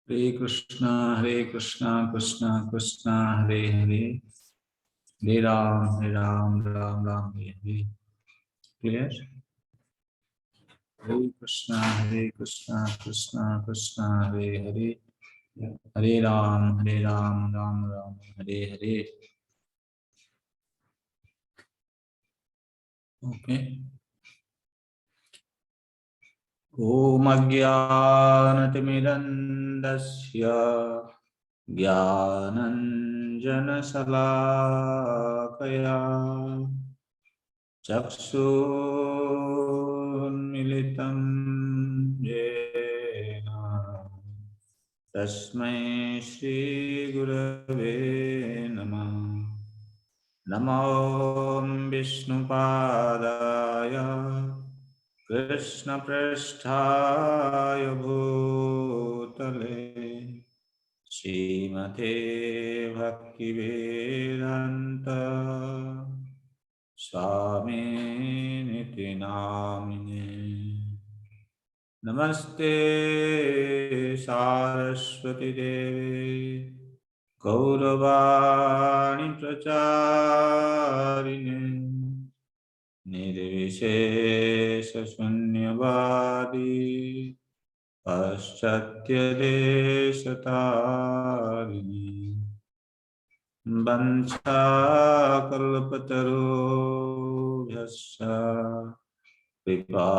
Hare Krishna, Krishna Krishna, Hare Hare, Hare Ram, Ram Ram, Hare Hare. Clear? Hare Krishna, Krishna Krishna, Hare Hare, Hare Ram, Ram Ram, Hare Hare. Okay. Om Ajnanatimidandasya Jnananjanasalakaya Chakshurmilitam Yena Tasmai Shri Gurave Namah. Namo Vishnupadaya Krishna Prasthaya Bhutale Srimate Bhaktivedanta Swami Niti Namine. Namaste Saraswati Devi Gauravani Pracharine Nirvishesha Shunyavadi Paschatya Desatarini Vancha Kalpatarubhyasya Kripa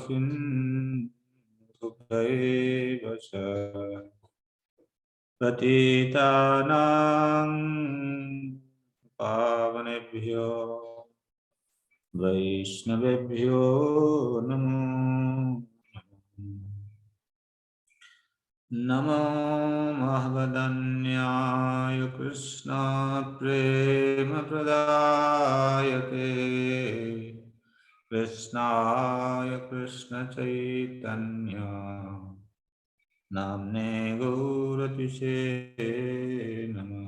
Sindhubhyasya Patitanang Pavanebhyo Vaishnavebhyo Namo Namo Mahvadanyaya Krishna Prema Pradayate Krishnaya Krishna Chaitanya Namne Gauratishe Namah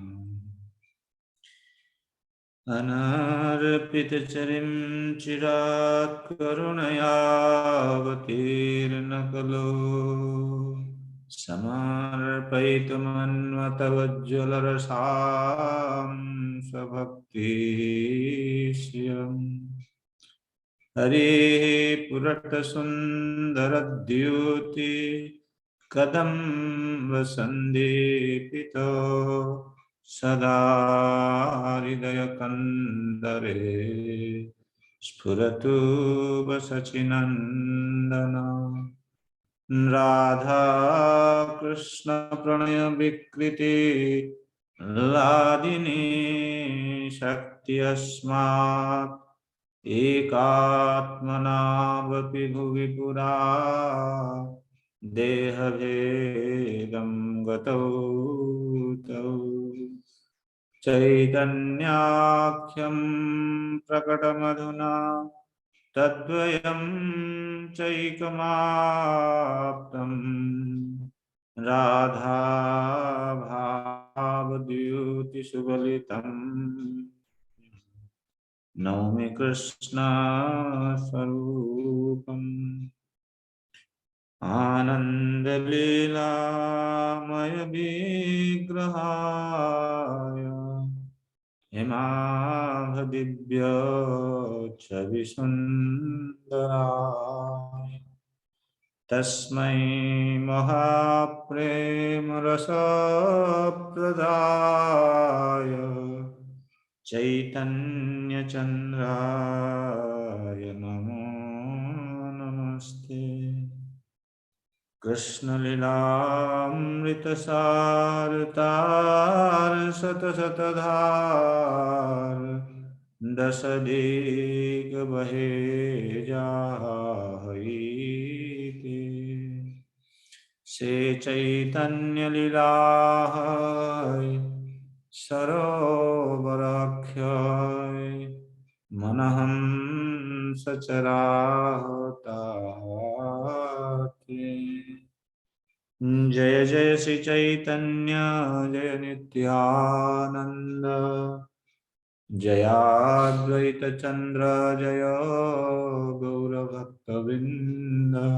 Anarpitacharim Chirat Karunayavatirna Kalo Samarpaitamannvatavajjalarasam Svabhakti Siyam Hare Purata Sundaradhyuti Kadam Vasandipito Sada Hridaya Kandare Spuratu Vasachinandana Radha Krishna Pranaya Vikriti Ladini Shakti Asmat Ekatmanavapi Bhuvi Pura Dehabedam Gatau Tau Chaitanyakhyam Prakatamadhuna Tadvayam Chaikamaptam Radha Bhavadyuti Subalitam Naumi Krishna Sarupam Ananda Lila Maya Vigrahaya Himavadibhya Chavisundaraya Tasmai Mahaprema Rasa Pradaya Chaitanya Chandraya Namo Namaste Krishna Lilamrita Sartar Satasatadhar Dasa Deka Bahe Jahite Se Chaitanya Lilahai Sarovarakhyai Manaham Sacharahati Jaya Jaya Sri Chaitanya Jaya Nityananda Jaya Advaita Chandra Jaya Gaura Bhakta Vrinda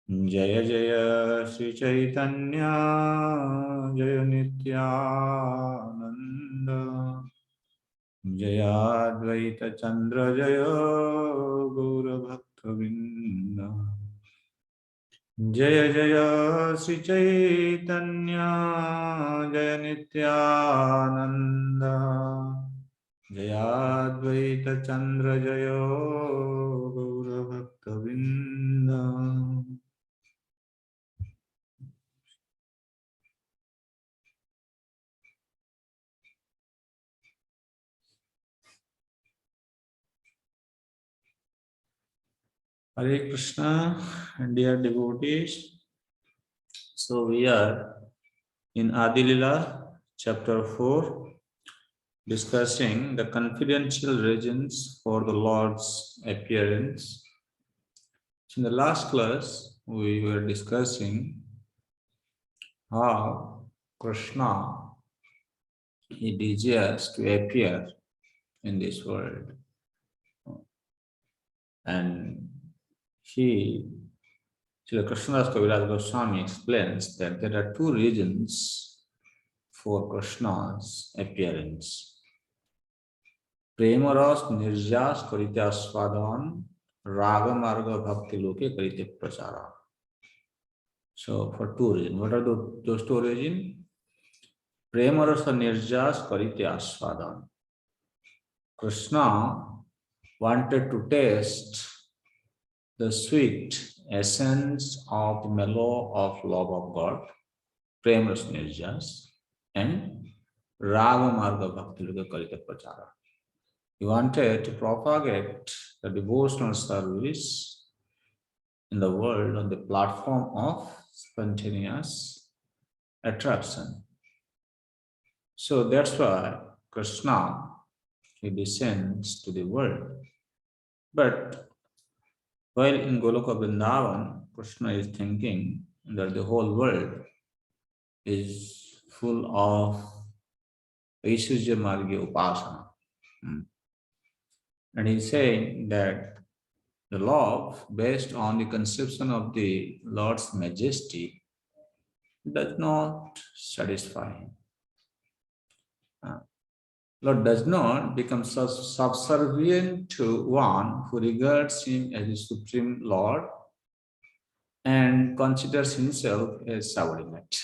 Jaya Jaya Sri Caitanya Jaya Nityananda Jaya Advaita Chandra Jaya Gaura Bhakta Vrinda Jaya Jaya Sri Caitanya Jaya Nityananda Jaya Advaita Chandra Jaya Gaura Bhakta Vrinda. Hare Krishna, dear devotees. So we are in Adilila, chapter 4, discussing the confidential reasons for the Lord's appearance. So in the last class, we were discussing how Krishna he desires to appear in this world, and he Srila Krishnadas Kaviraj Goswami explains that there are two reasons for Krishna's appearance. Premaras nirjas karite aswadan, raga marga bhakti loke karite prachara. So for two reasons. What are those two reasons? Premaras nirjas karite aswadan. Krishna wanted to taste the sweet essence of the mellow of love of God, Premaras nirjas, and raga marga bhakti loke karite prachara. He wanted to propagate the devotional service in the world on the platform of spontaneous attraction. So that's why Krishna, he descends to the world. But while in Goloka Vrindavan, Krishna is thinking that the whole world is full of Aishwarya Margya Upasana. And he's saying that the love based on the conception of the Lord's majesty does not satisfy him. Lord does not become subservient to one who regards him as the Supreme Lord and considers himself as subordinate.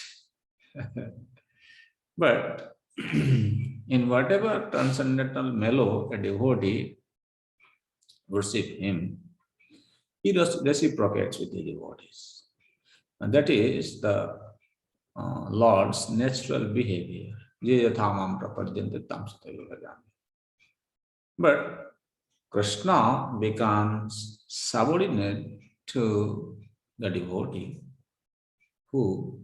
But in whatever transcendental mellow a devotee worship him, he reciprocates with the devotees. And that is the Lord's natural behavior. But Krishna becomes subordinate to the devotee who,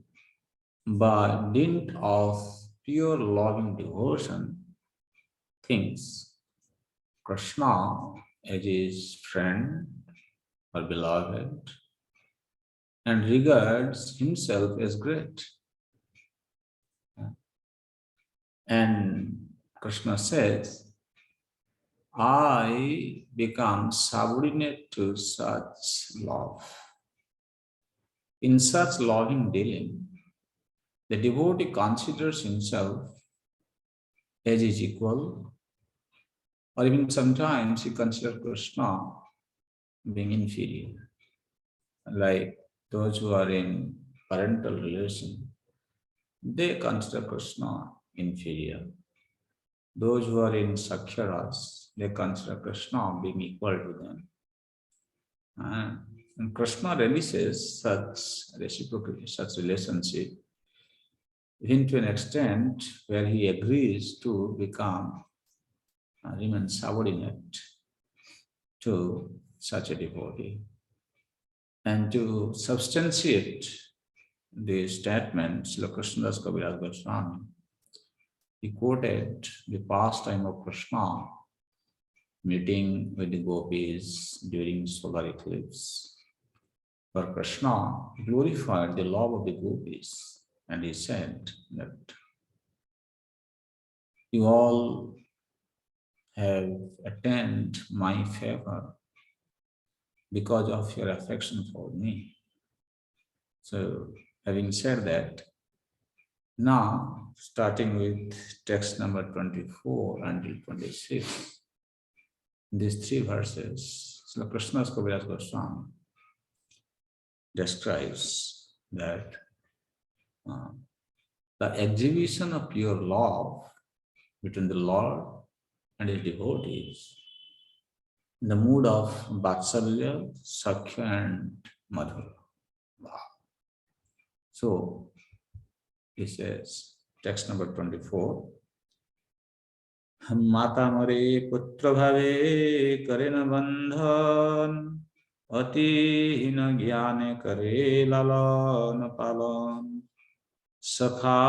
by dint of pure loving devotion, thinks Krishna as his friend or beloved and regards himself as great. And Krishna says, I become subordinate to such love. In such loving dealing, the devotee considers himself as his equal, or even sometimes he considers Krishna being inferior. Like those who are in parental relation, they consider Krishna inferior. Those who are in Sakhyaras, they consider Krishna being equal to them. And Krishna relishes such reciprocity, such relationship, even to an extent where he agrees to become, remain subordinate to such a devotee. And to substantiate the statement, Srila Krishnadas Kaviraj Goswami, he quoted the pastime of Krishna meeting with the Gopis during solar eclipse. For Krishna glorified the love of the Gopis, and he said that you all have attained my favor because of your affection for me. So, having said that, now starting with text number 24 until 26, these three verses, so Krishna's Kaviraj Goswami describes that uh, the exhibition of pure love between the Lord and his devotees, in the mood of Vatsalya, Sakhya, and Madhura. Wow. So, he says, text number 24. माता मरे पुत्र भावे करे न बंधन अति हीन ज्ञान करे लालन पालन सखा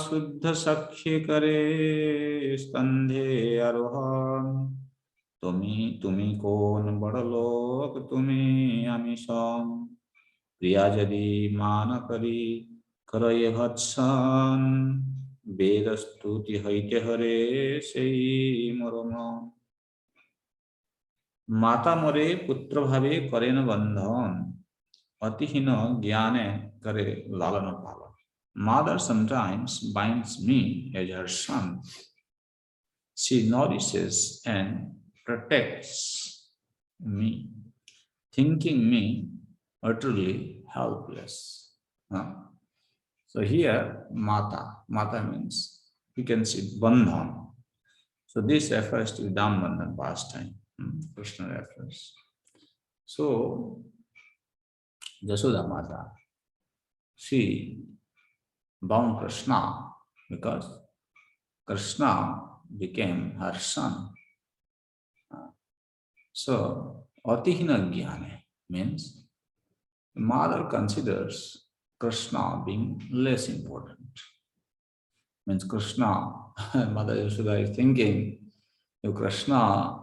शुद्ध सख्य करे स्कंधे आरोहण तुमी कौन बड़ लोक तुमी आमिषम प्रिया यदि मान करी करये भत्सन वेद स्तुति हईते हरे सेई मरम माता मरे पुत्र भावे करे न बंधन अतिहीन ज्ञाने करे लालन पालन. Mother sometimes binds me as her son. She nourishes and protects me, thinking me utterly helpless. So here, mata means, we can see bandhan. So this refers to Dham Bandhan pastime. Krishna refers. So Jasoda Mata, she bound Krishna because Krishna became her son. So Atihina Jnane means the mother considers Krishna being less important. Means Krishna, Mother Yashoda is thinking, if Krishna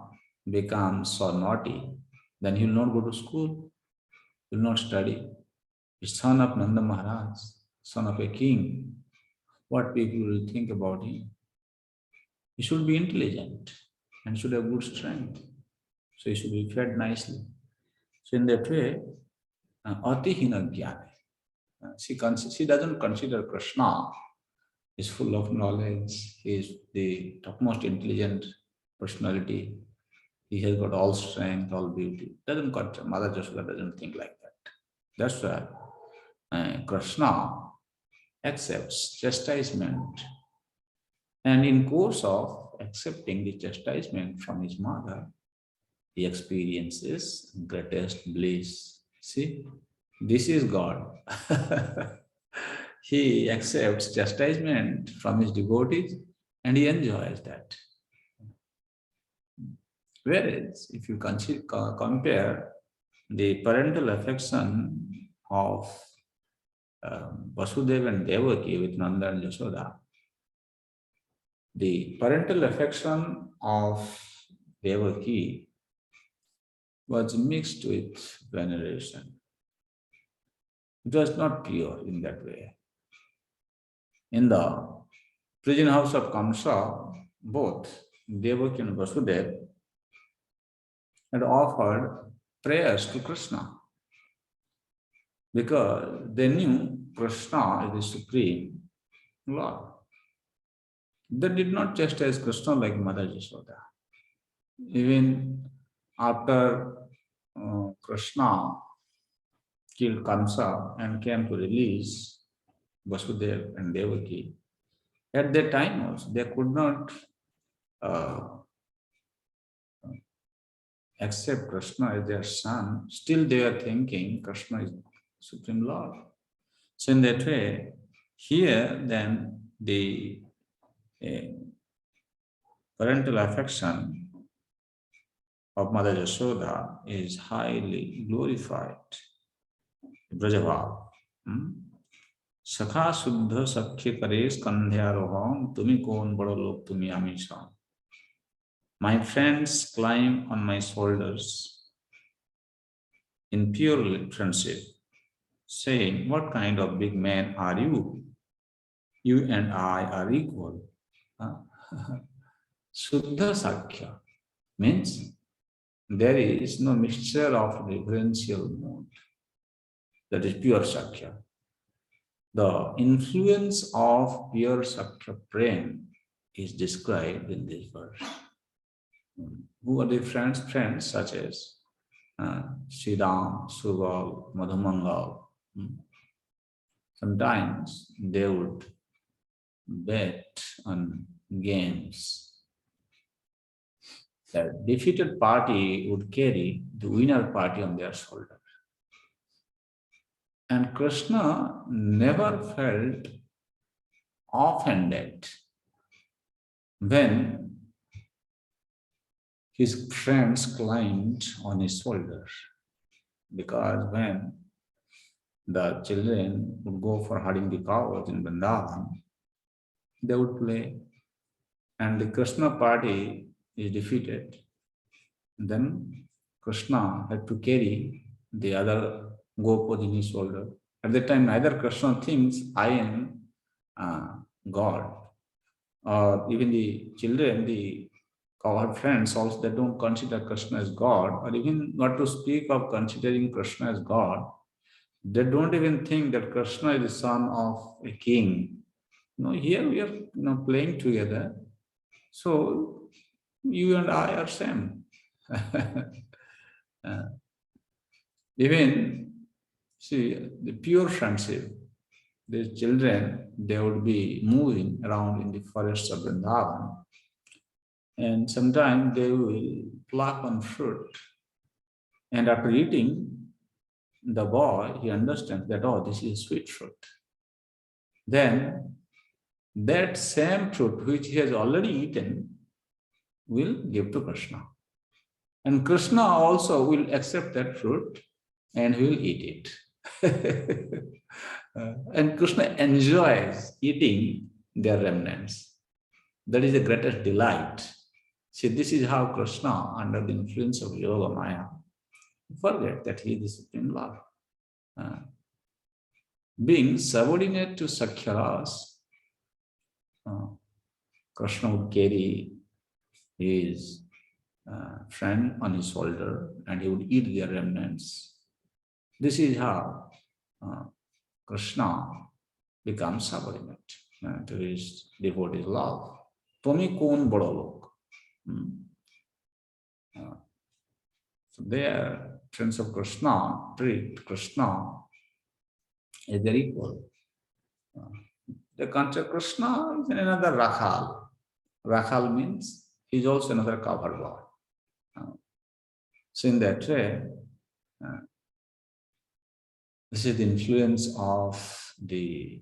becomes so naughty, then he will not go to school, he will not study. He's son of Nanda Maharaj, son of a king. What people will think about him? He should be intelligent and should have good strength. So he should be fed nicely. So in that way, Atihina Jnane. She doesn't consider Krishna is full of knowledge. He is the topmost intelligent personality. He has got all strength, all beauty. Doesn't consider, Mother Jasoda doesn't think like that. That's why Krishna accepts chastisement. And in course of accepting the chastisement from his mother, he experiences greatest bliss. See, this is God. He accepts chastisement from his devotees and he enjoys that. Whereas, if you compare the parental affection of Vasudeva and Devaki with Nanda and Yashoda, the parental affection of Devaki was mixed with veneration. It was not pure in that way. In the prison house of Kamsa, both Devaki and Vasudeva had offered prayers to Krishna because they knew Krishna is the supreme Lord. They did not chastise Krishna like Mother Yashoda. Even after Krishna killed Kamsa and came to release Vasudeva and Devaki, at that time also they could not accept Krishna as their son. Still they are thinking Krishna is Supreme Lord. So in that way, here then the parental affection of Mother Yashoda is highly glorified. Brajabhav. Sakha Suddha Sakhya Kare Skandhyaroham Tumi Kon Bada Lok Tumi Amisha. My friends climb on my shoulders in pure friendship, saying, what kind of big man are you? You and I are equal. Suddha Sakhya means there is no mixture of reverential mood. That is pure Sakhya. The influence of pure Subtrain is described in this verse. Who are the friends? Friends such as Sridham, Subal, Madhumangal. Sometimes they would bet on games. The defeated party would carry the winner party on their shoulder. And Krishna never felt offended when his friends climbed on his shoulders. Because when the children would go for herding the cows in Vrindavan, they would play. And the Krishna party is defeated. Then Krishna had to carry the other Gopis in his shoulder. At that time, neither Krishna thinks I am God, or even the children, our friends also, they don't consider Krishna as God, or even not to speak of considering Krishna as God. They don't even think that Krishna is the son of a king. Here we are playing together. So you and I are same. Even see the pure friendship. These children, they would be moving around in the forests of Vrindavan, and sometimes they will pluck on fruit. And after eating, the boy, he understands that, oh, this is sweet fruit. Then that same fruit which he has already eaten will give to Krishna. And Krishna also will accept that fruit and he will eat it. And Krishna enjoys eating their remnants. That is the greatest delight. See, this is how Krishna, under the influence of Yogamaya, forget that he is the Supreme Lord. Being subordinate to Sakhyaras, Krishna would carry his friend on his shoulder and he would eat their remnants. This is how Krishna becomes subordinate to his devotee's love. Tomi kon bada lok. So they are friends of Krishna, treat Krishna as their equal. They consider Krishna is another Rakhal. Rakhal means he is also another covered boy. So in that way, this is the influence of the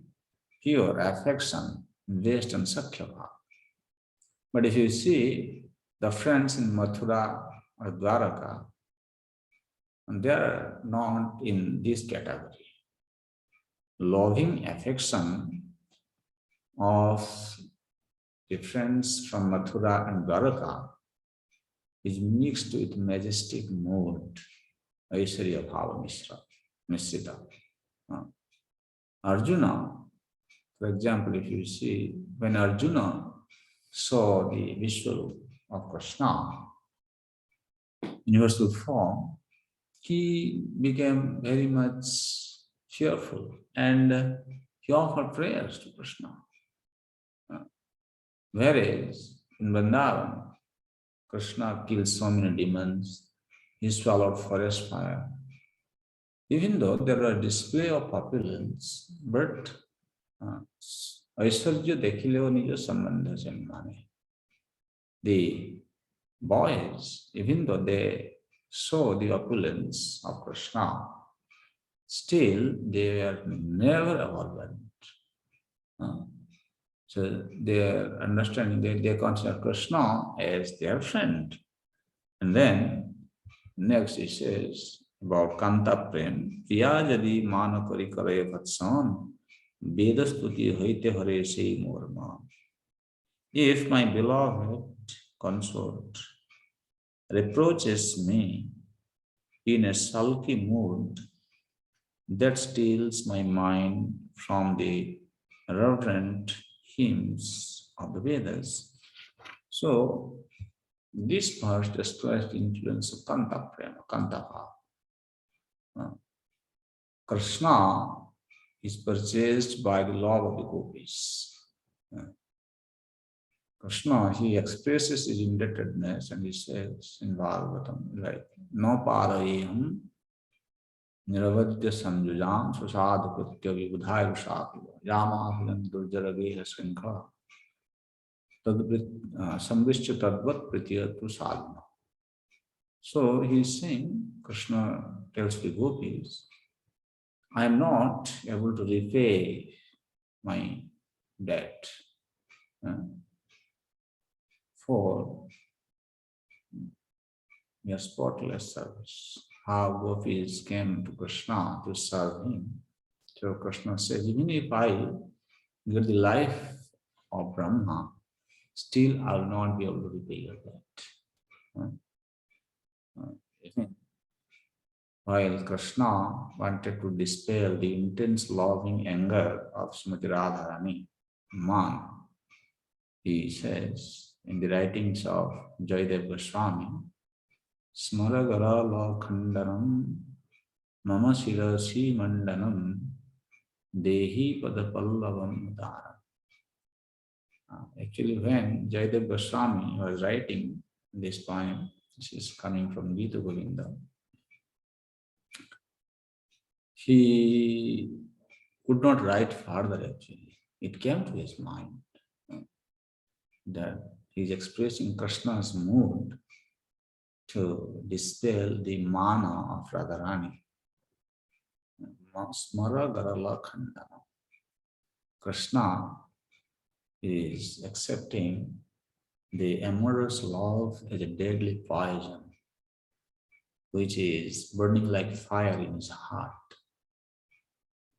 pure affection based on Sakya Bhava. But if you see the friends in Mathura or Dwaraka, they are not in this category. Loving affection of the friends from Mathura and Dwaraka is mixed with majestic mood, Aishwarya Bhava Misrita. Arjuna, for example, if you see, when Arjuna saw the visual of Krishna, universal form, he became very much fearful and he offered prayers to Krishna. Whereas in Vrindavan, Krishna killed so many demons, he swallowed forest fire. Even though there are display of opulence, but Aishwarya dekhileo nijo sambandha janmane. The boys, even though they saw the opulence of Krishna, still they were never overwhelmed. So they are understanding that they consider Krishna as their friend. And then next it says about Kanta Prem, Priya jadi mana kari kare vatsan, Vedastuti hoite hare sei morma. If my beloved consort reproaches me in a sulky mood, that steals my mind from the reverent hymns of the Vedas. So, this verse describes the influence of Kanta Prema, Kanta Bhava. Krishna is purchased by the love of the Gopis. Krishna, he expresses his indebtedness and he says in Bhagavatam, like, no parayeham niravadya sanjujam susad kritya vibudhaya shakya yamahyan durjarageha srinkha samvishya tadvat pritiyatu sadhana. So he is saying, Krishna tells the Gopis, I am not able to repay my debt for your spotless service. How Gopis came to Krishna to serve him. So Krishna says, even if I get the life of Brahma, still I will not be able to repay your debt. While Krishna wanted to dispel the intense loving anger of Srimati Radharani, man, he says in the writings of Jayadev Goswami, Smaragara Lakhandanam Mama Shirasi Mandanam Dehi Padapallavam Dharam. Actually, when Jayadev Goswami was writing this poem, this is coming from Gita Govinda, he could not write further actually. It came to his mind that he is expressing Krishna's mood to dispel the mana of Radharani. Smara Garala Khandana. Krishna is accepting the amorous love as a deadly poison, which is burning like fire in his heart.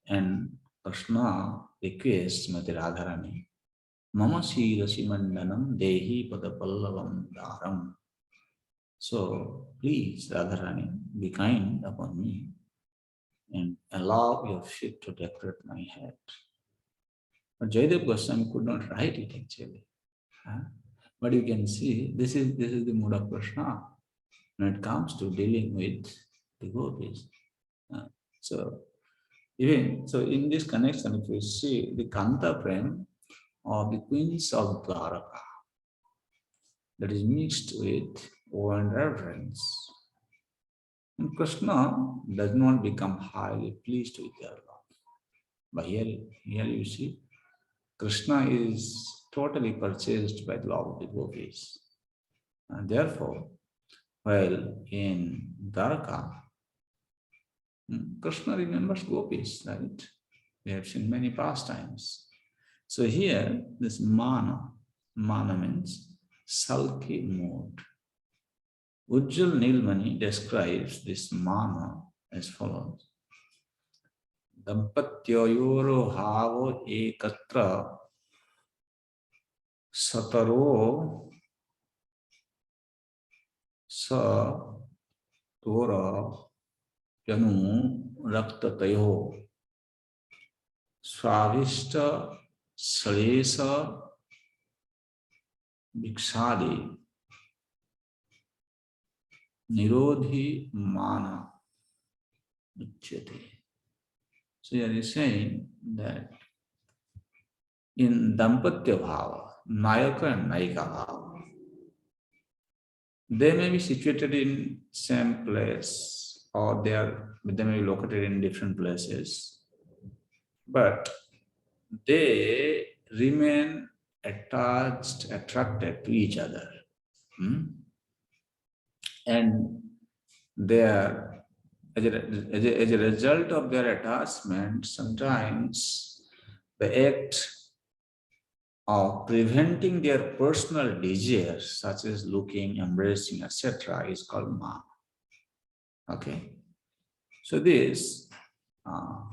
And Krishna requests Srimati Radharani, Mama Shirasi Mandanam Dehi Padapallavam Dharam. So please, Radharani, be kind upon me and allow your feet to decorate my head. But Jayadev Goswami could not write it actually. But you can see this is the mood of Krishna when it comes to dealing with the Gopis. So in this connection, if you see the Kanta Prem of the queens of Dwaraka, that is mixed with awe and reverence. And Krishna does not become highly pleased with their love. But here you see, Krishna is totally purchased by the love of the Gopis. And therefore, while in Dwaraka, Krishna remembers Gopis, right? We have seen many pastimes. So here, this mana means sulky mood. Ujjal Nilmani describes this mana as follows. Dampatyoyoro havo ekatra sataro sa tora janu raktatayo swavishta salesa vikshadi nirodhi mana uchyate. So here is saying that in Dampatya Bhava, Nayaka and Nayika Bhava, they may be situated in same place or they may be located in different places, but they remain attracted to each other. And they are, as a result of their attachment, sometimes the act of preventing their personal desires, such as looking, embracing, etc., is called mama. Okay. So this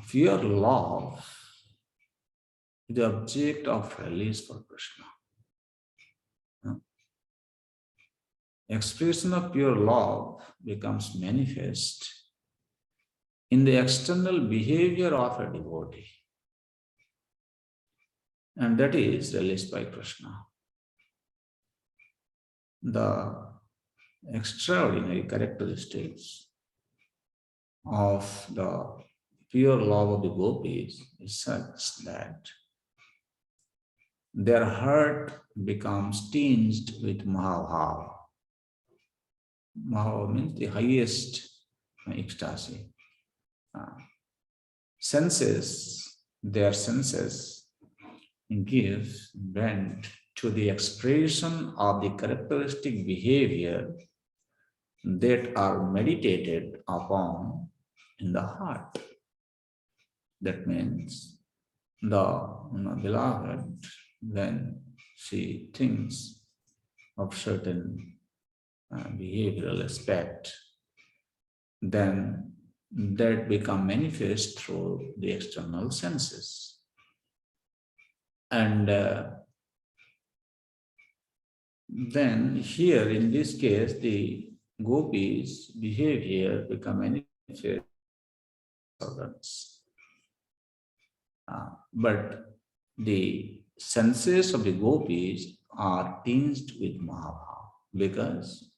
pure love is the object of release for Krishna. Expression of pure love becomes manifest in the external behavior of a devotee. And that is released by Krishna. The extraordinary characteristics of the pure love of the gopis is such that their heart becomes tinged with Mahabhava. Mahabhava means the highest ecstasy. Their senses give vent to the expression of the characteristic behavior that are meditated upon in the heart. That means the beloved, when she thinks of certain behavioral aspect, then that become manifest through the external senses. And then here in this case, the gopis' behavior become manifest organs. But the senses of the gopis are tinged with Mahabhava because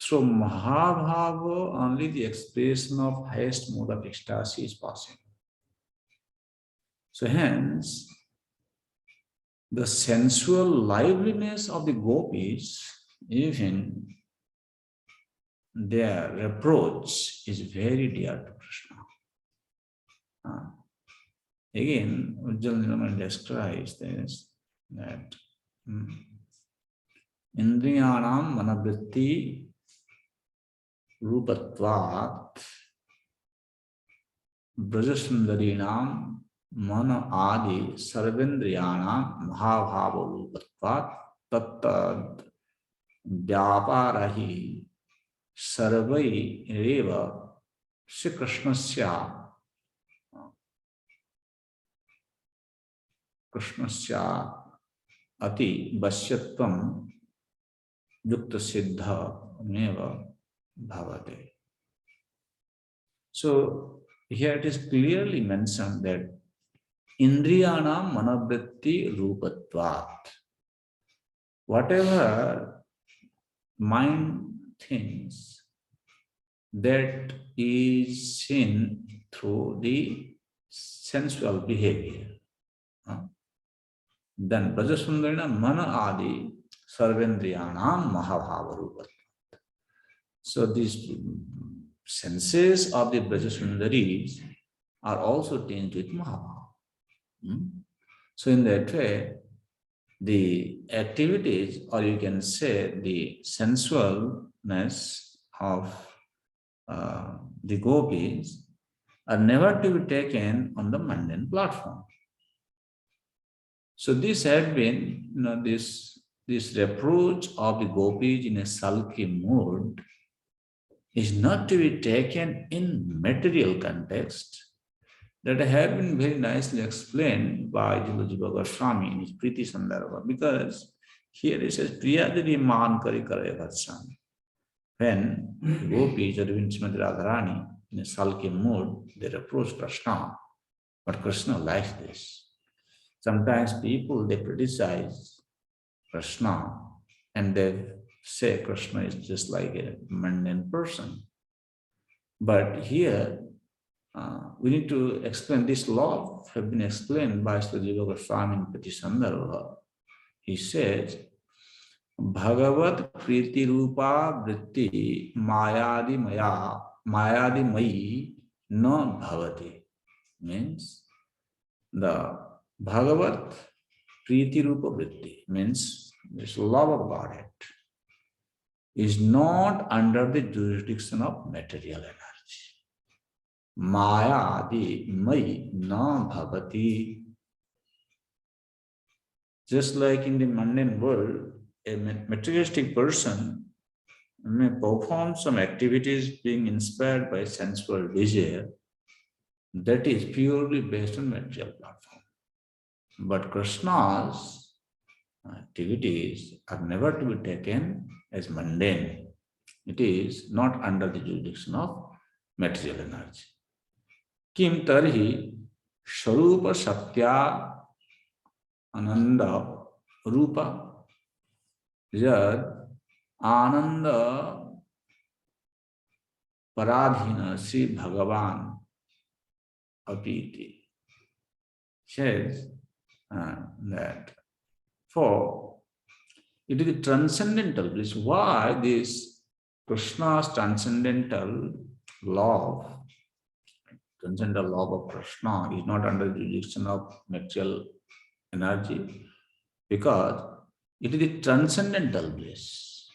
through Mahabhava only the expression of highest mode of ecstasy is possible. So hence, the sensual liveliness of the gopis, even their reproach, is very dear to Krishna. Again, Ujjwal Nilama describes this, that Indriyanam manavritti rupatvat brajasundarinam mana adi sarvendriyanam mahabhava rupatvat tattad vyaparahi sarvai reva Sri Krishnasya ati vasyatvam yukta siddha neva bhavate. So here it is clearly mentioned that Indriyanam manavritti rupatvat. Whatever mind thinks, that is seen through the sensual behavior. Then Brajasundarina mana adi sarvendriyanam mahabhava rupatvat. So these senses of the Brajasundaris are also tinged with Mahabhava. So in that way, the activities, or you can say the sensualness of the gopis, are never to be taken on the mundane platform. So this had been, this reproach of the gopis in a sulky mood is not to be taken in material context. That have been very nicely explained by Jiva Goswami in his Priti Sandarbha, because here it says, Priyadiri man kari kare vatsan. When gopis or even Srimati Radharani in a sulky mood, they reproach Krishna, but Krishna likes this. Sometimes people, they criticize Krishna and they say Krishna is just like a mundane person. But here, we need to explain this law, have been explained by Sri Jiva Goswami in Priti Sandarbha. He says, Bhagavat Priti Rupa Vritti Mayadi Mayi na Bhavati. Means the Bhagavat Priti Rupa Vritti means this love of Godhead is not under the jurisdiction of material energy. Maya adi mai na bhavati. Just like in the mundane world, a materialistic person may perform some activities being inspired by sensual desire that is purely based on material platform. But Krishna's activities are never to be taken as mundane. It is not under the jurisdiction of material energy. Kim tarhi sharupa satya ananda rupa Yad Ananda Paradhina Sri Bhagavan Apiti says that for it is the transcendental bliss. Why this Krishna's transcendental law of Krishna is not under the jurisdiction of material energy? Because it is the transcendental bliss.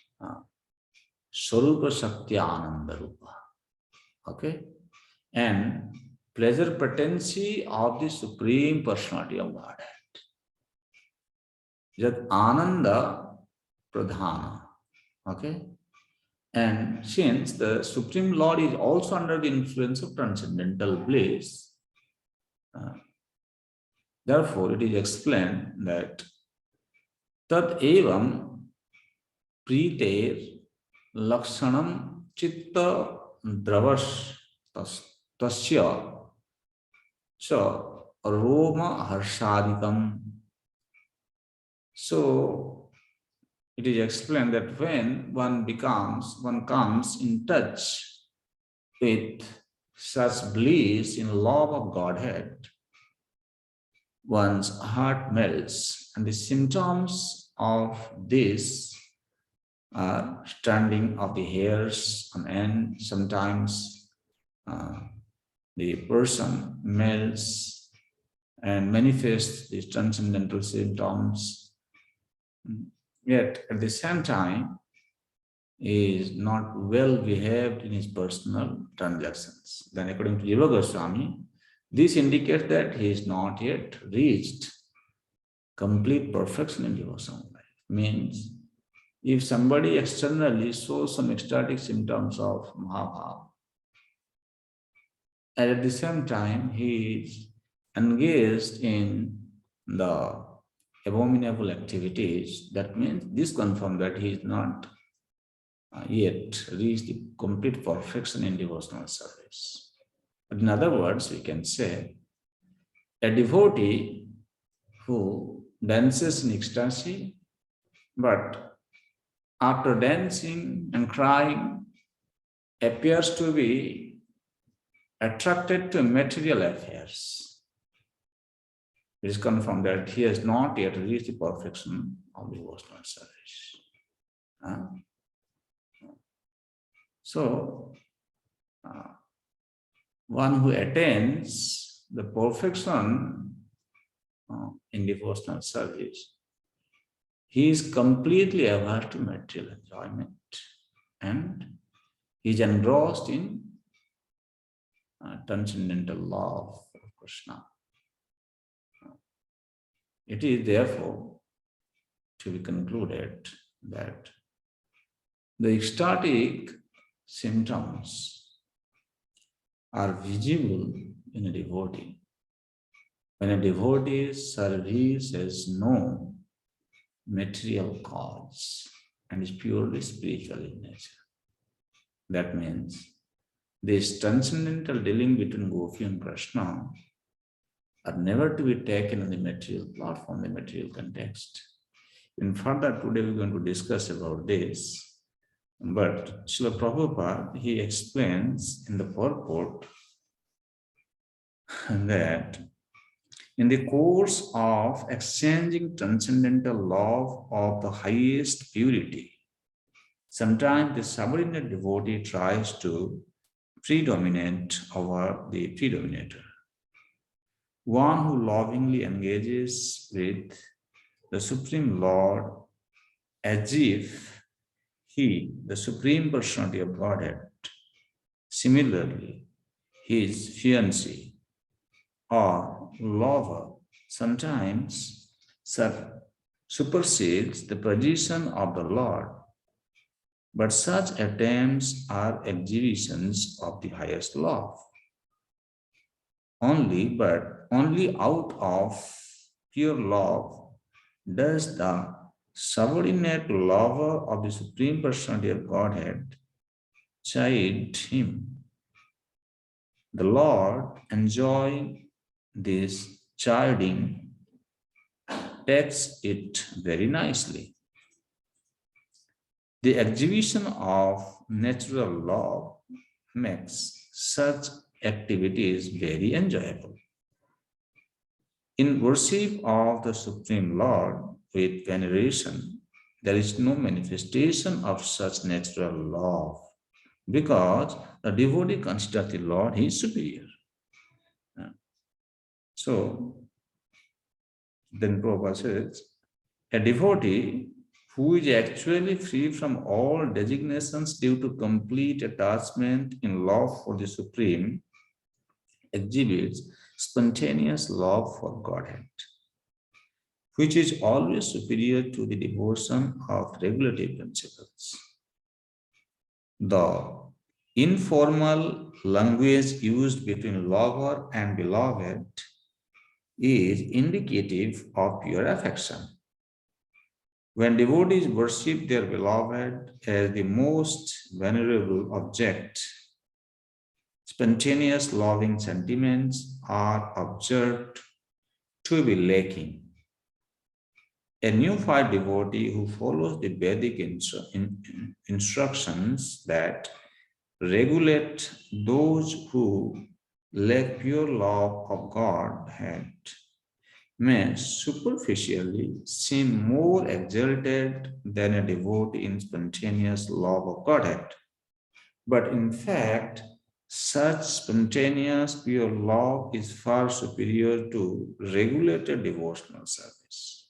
Swarupa Shakti Ananda Rupa. Okay? And pleasure potency of the Supreme Personality of Godhead. Jat Ananda Pradhana. Okay? And since the Supreme Lord is also under the influence of transcendental bliss, therefore it is explained that Tat evam priter lakshanam chitta dravas tasya cha aroma harshadikam. So it is explained that when one comes in touch with such bliss in love of Godhead, one's heart melts, and the symptoms of this are standing of the hairs on end. Sometimes the person melts and manifests these transcendental symptoms, yet at the same time is not well behaved in his personal transactions. Then according to Jiva Goswami, this indicates that he is not yet reached complete perfection in devotional life. Means, if somebody externally shows some ecstatic symptoms of Mahabhav, and at the same time he is engaged in the abominable activities, that means this confirms that he is not yet reached the complete perfection in devotional service. But in other words, we can say a devotee who dances in ecstasy, but after dancing and crying appears to be attracted to material affairs. It is confirmed that he has not yet reached the perfection of devotional service. So, one who attains the perfection in devotional service, he is completely averse to material enjoyment and he is engrossed in transcendental love of Krishna. It is therefore to be concluded that the ecstatic symptoms are visible in a devotee when a devotee's service has no material cause and is purely spiritual in nature. That means this transcendental dealing between Gopi and Krishna are never to be taken on the material platform, the material context. In further, today we're going to discuss about this. But Srila Prabhupada, he explains in the purport that in the course of exchanging transcendental love of the highest purity, sometimes the subordinate devotee tries to predominate over the predominator. One who lovingly engages with the Supreme Lord as if he, the Supreme Personality of Godhead, similarly, his fiancé or lover sometimes supersedes the position of the Lord, but such attempts are exhibitions of the highest love. Only out of pure love does the subordinate lover of the Supreme Personality of Godhead chide him. The Lord, enjoying this chiding, takes it very nicely. The exhibition of natural love makes such activities very enjoyable. In worship of the Supreme Lord with veneration, there is no manifestation of such natural love because the devotee considers the Lord his superior. So, then Prabhupada says, a devotee who is actually free from all designations due to complete attachment in love for the Supreme exhibits spontaneous love for Godhead, which is always superior to the devotion of regulative principles. The informal language used between lover and beloved is indicative of pure affection. When devotees worship their beloved as the most venerable object, spontaneous loving sentiments are observed to be lacking. A neophyte devotee who follows the Vedic instructions that regulate those who lack pure love of Godhead may superficially seem more exalted than a devotee in spontaneous love of Godhead. But in fact, such spontaneous pure love is far superior to regulated devotional service.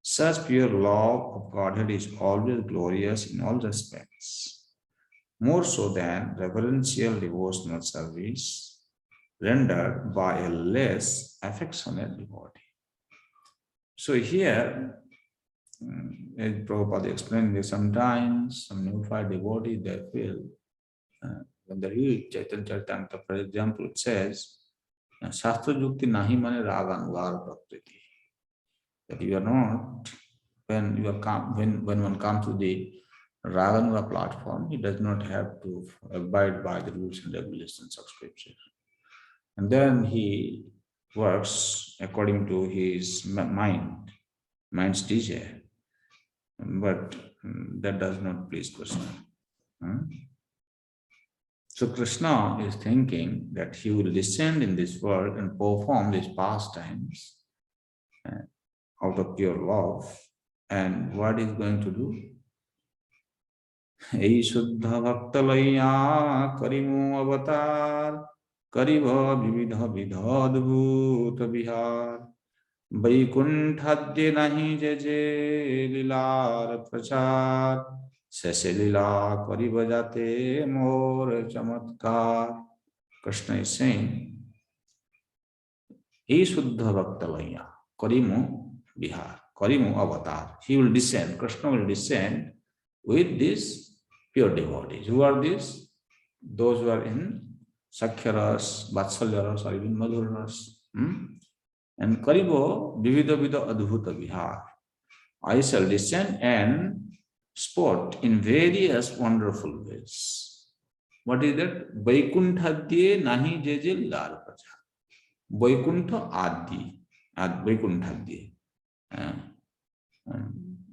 Such pure love of Godhead is always glorious in all respects, more so than reverential devotional service rendered by a less affectionate devotee. So here, as Prabhupada explained, that sometimes some neophyte devotee, they feel, when they read Chaitanya Charitamrita, for example, it says, Shastra Yukti Nahi Mane Raganvar Prakriti. That you are not, when one comes to the Raganuga platform, he does not have to abide by the rules and regulations of scripture. And then he works according to his mind's desire. But that does not please Krishna. So Krishna is thinking that he will descend in this world and perform these pastimes out of pure love. And what is going to do? Ei Shuddha Bhaktalaya Karimu Avatar Kariva Vividha Vidhadbhuta Vihar Vaikuntadye Nahi Jeje Lilar Prachar Sese Lila Kariva Jate Mor Chamatkar. Krishna is saying, Ei Shuddha Bhaktalaya Karimu Vihar, Karimu Avatar. He will descend, Krishna will descend with these pure devotees. Who are these? Those who are in Sakhyaras, Vatsalyaras, or even Madhuraras. And Karibo Vividha Vidha Adbhuta Vihar. I shall descend and sport in various wonderful ways. What is that? Vaikuntadye Nahi Jeje Lilar Praja. Vaikuntha Adi. Vaikuntadye.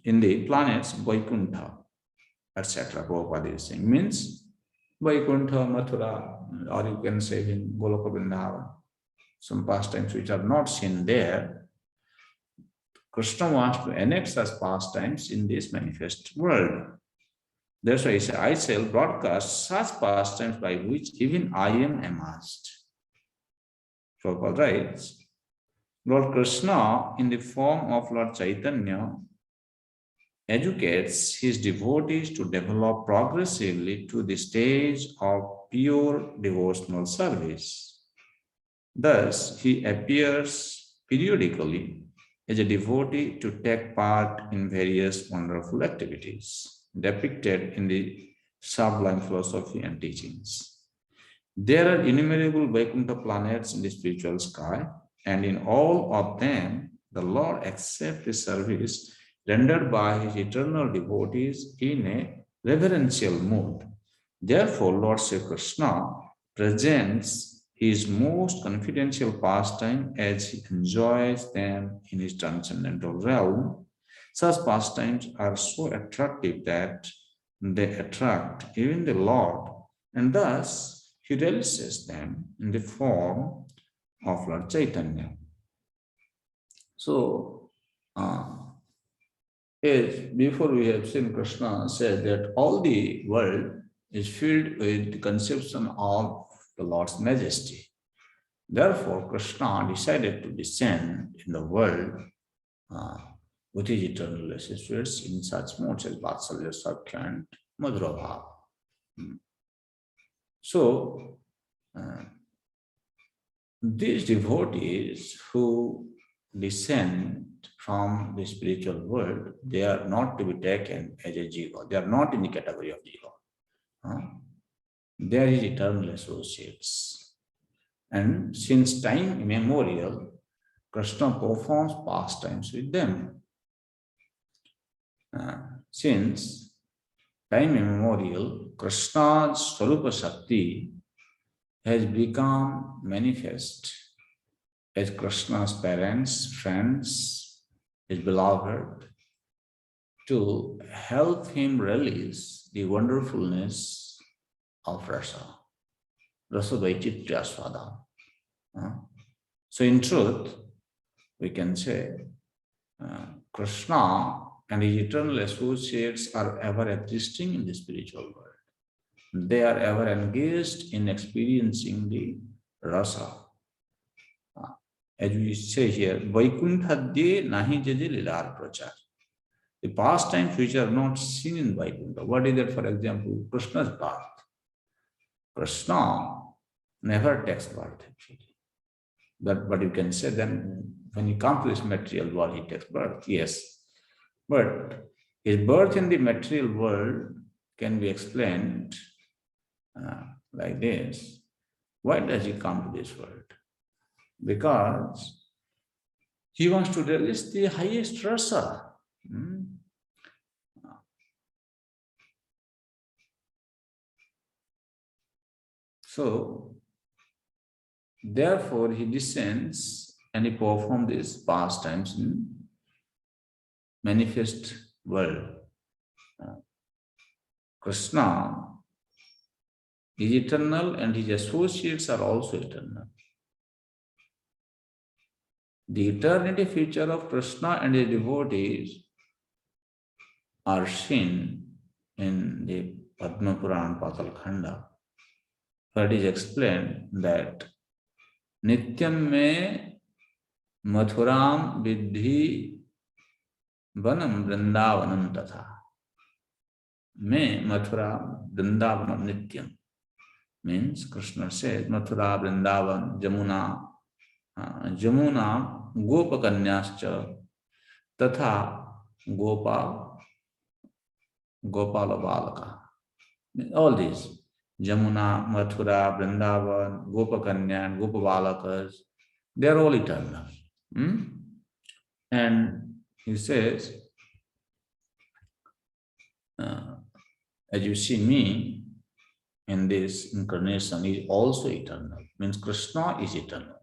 In the planets, Vaikuntha, etc. Prabhupada is saying, means Vaikuntha, Mathura, or you can say in Goloka Vrindavan, some pastimes which are not seen there. Krishna wants to annex such pastimes in this manifest world. That's why he said, I shall broadcast such pastimes by which even I am amassed. Prabhupada writes, Lord Krishna, in the form of Lord Caitanya, educates his devotees to develop progressively to the stage of pure devotional service. Thus, he appears periodically as a devotee to take part in various wonderful activities depicted in the sublime philosophy and teachings. There are innumerable Vaikuntha planets in the spiritual sky, and in all of them, the Lord accepts the service rendered by his eternal devotees in a reverential mood. Therefore, Lord Sri Krishna presents his most confidential pastime as he enjoys them in his transcendental realm, Such pastimes are so attractive that they attract even the Lord, and thus he relishes them in the form of Lord Chaitanya. So, yes, before we have seen Krishna said that all the world is filled with the conception of the Lord's majesty. Therefore, Krishna decided to descend in the world uh, with his eternal associates in such modes as Vatsalya, Sakya, and Madhurabha. So, these devotees who descend from the spiritual world, they are not to be taken as a jiva. They are not in the category of jiva. They are his eternal associates. And since time immemorial, Krishna performs pastimes with them. Since time immemorial, Krishna's Swarupa Shakti has become manifest as Krishna's parents, friends, his beloved, to help him release the wonderfulness of rasa, rasa vaititya svada. So in truth, we can say Krishna and his eternal associates are ever existing in the spiritual world. They are ever engaged in experiencing the rasa. As we say here, Vaikuntha-de nahi jaje lilar prachar. The pastimes which are not seen in Vaikuntha. What is that, for example? Krishna's birth. Krishna never takes birth, actually. But you can say then when he comes to this material world, he takes birth, yes. But his birth in the material world can be explained like this. Why does he come to this world? Because he wants to release the highest rasa. So, therefore, he descends and he performs these pastimes in manifest world. Krishna is eternal and his associates are also eternal. The eternity feature of Krishna and his devotees are seen in the Padma Purana Patal Khanda, where it is explained that Nityam me Mathuram Vidhi Vanam Vrindavanam Tatha. Me Mathura Vrindavanam Nityam. Means Krishna says Mathura Vrindavan Jamuna Jamuna Gopakanyascha Tatha Gopala Balaka. All these Jamuna, Mathura, Vrindavan, Gopakanya, and Gopabalakas, they are all eternal. And he says, as you see me in this incarnation is also eternal. Means Krishna is eternal.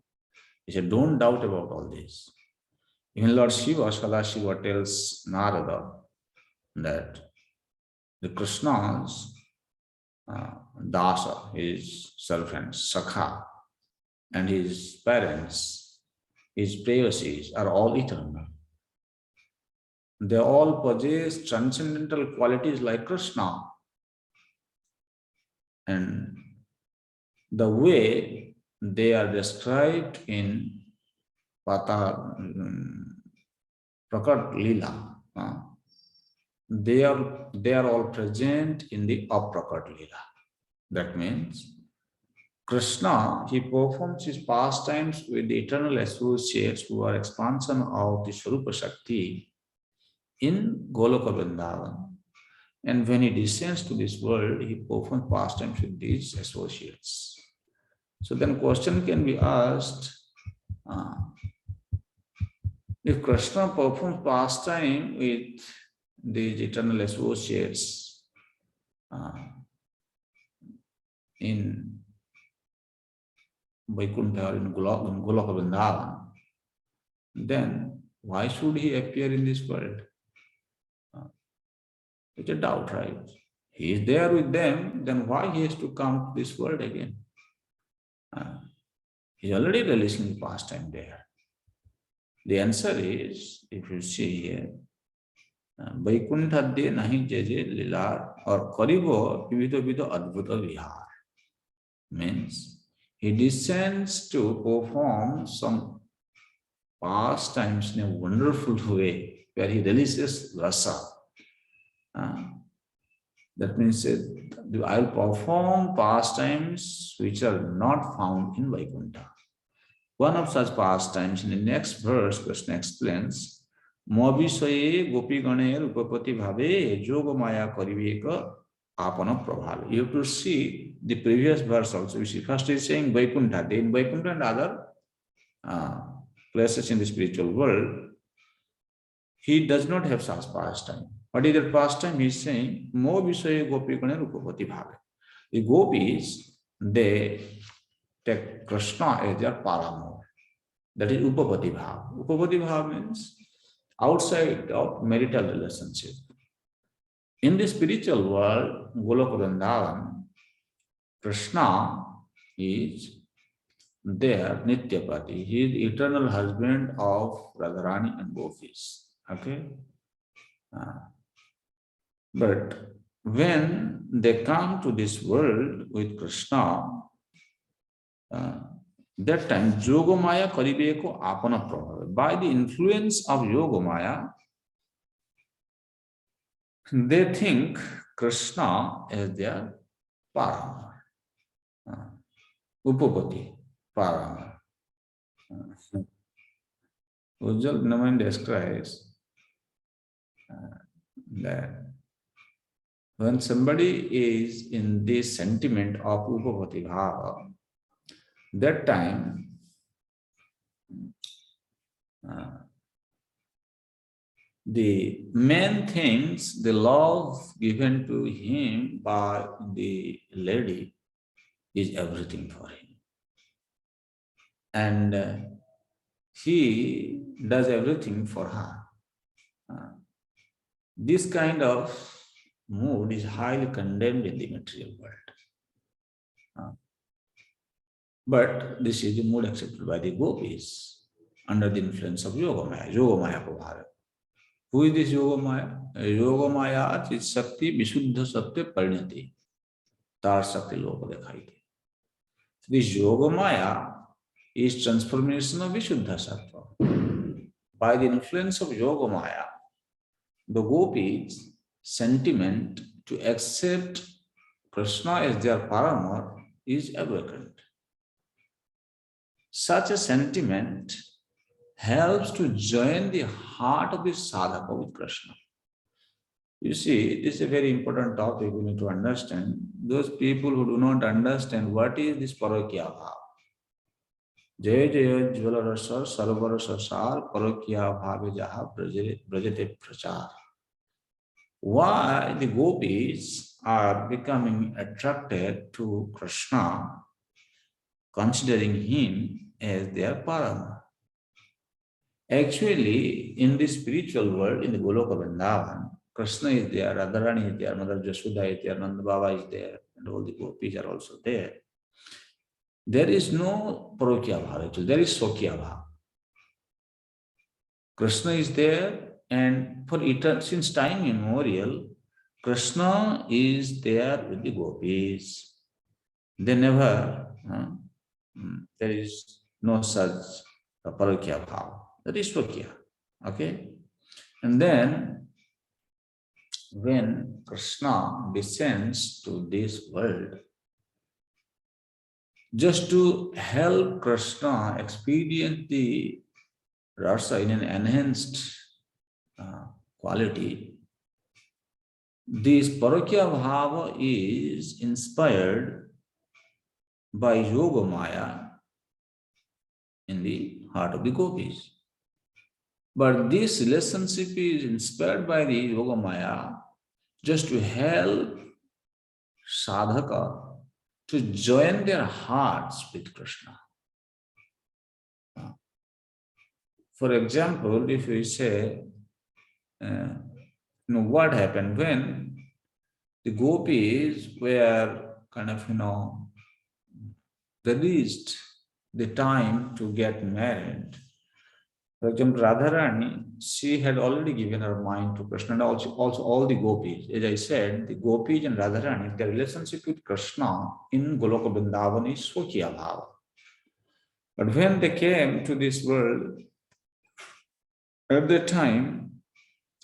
He said, don't doubt about all this. Even Lord Shiva, Sadashiva tells Narada that the Krishna's Dasa, his servant, Sakha, and his parents, his prayasies are all eternal. They all possess transcendental qualities like Krishna. And the way they are described in Prakat Lila, they are all present in the Aprakat Lila. That means Krishna, he performs his pastimes with the eternal associates who are expansion of the Swarupa Shakti in Goloka Vrindavan. And when he descends to this world, he performs pastimes with these associates. So then question can be asked, if Krishna performs pastime with these eternal associates in Vaikuntha or in Goloka Vrindavan, then why should he appear in this world? It's a doubt, right? He is there with them, then why he has to come to this world again? He's already releasing the pastime there. The answer is, if you see here, Vaikuntha nahi jeje lilar or karibo vivido vido adbhuta vihar. Means he descends to perform some pastimes in a wonderful way where he releases rasa. That means I'll perform pastimes which are not found in Vaikuntha. One of such pastimes in the next verse, Krishna explains, Mobisoye gopi ganer upapati bhave yogamaya kariveka apana prabhave. You have to see the previous verse also. You see, first is saying Vaikuntha, then Vaikuntha and other places in the spiritual world, he does not have such pastime. What is that pastime? He is saying, Mo Visaye Gopi Ganer Upapati Bhave. The gopis, they take Krishna as their paramour. That is Upapati Bhav. Upapati Bhav means outside of marital relationship. In the spiritual world, Goloka Vrindavan, Krishna is their Nityapati. He is the eternal husband of Radharani and Gopis. Okay? But when they come to this world with Krishna, that time Yogamaya Karibeko Apana Prabhava. By the influence of Yogamaya, they think Krishna is their paramour, Upapati, paramour. Ujjwal Naman describes that when somebody is in this sentiment of Upapati Bhava, that time the man thinks the love given to him by the lady is everything for him. And he does everything for her. This kind of mood is highly condemned in the material world. But this is the mood accepted by the gopis under the influence of Yogamaya, Yogamaya Prabhava. Who is this Yogamaya? Yogamaya is Shakti Visuddha Satya Parinati. Tar Shakti Loka Dekhai. This Yogamaya is transformation of Visuddha Sattva. By the influence of Yogamaya, the gopis' sentiment to accept Krishna as their paramour is awakened. Such a sentiment helps to join the heart of the sadhaka with Krishna. You see, this is a very important topic we need to understand. Those people who do not understand what is this parokya bhava. Jaya Jaya Jvala Rasa Sarvara Sasar Parokya Bhave Jaha Brajate Prachar. Why the gopis are becoming attracted to Krishna, considering him as their paramour. Actually, in the spiritual world, in the Goloka Vrindavan, Krishna is there, Radharani is there, Mother Jashoda is there, Nanda Baba is there, and all the gopis are also there. There is no parokya bhava, there is sokya bhava. Krishna is there, and for eternal, since time immemorial, Krishna is there with the gopis. They never, there is no such parokya bhava. That is sokya. Okay? And then, when Krishna descends to this world, just to help Krishna experience the rasa in an enhanced quality, this parokya bhava is inspired by Yogamaya in the heart of the gopis. But this relationship is inspired by the Yogamaya just to help sadhaka to join their hearts with Krishna. For example, if we say, what happened when the gopis were kind of, they reached the time to get married. For example, Radharani, she had already given her mind to Krishna, and also all the gopis. As I said, the gopis and Radharani, their relationship with Krishna in Goloka Vrindavan is Swakya Bhava. But when they came to this world, at that time,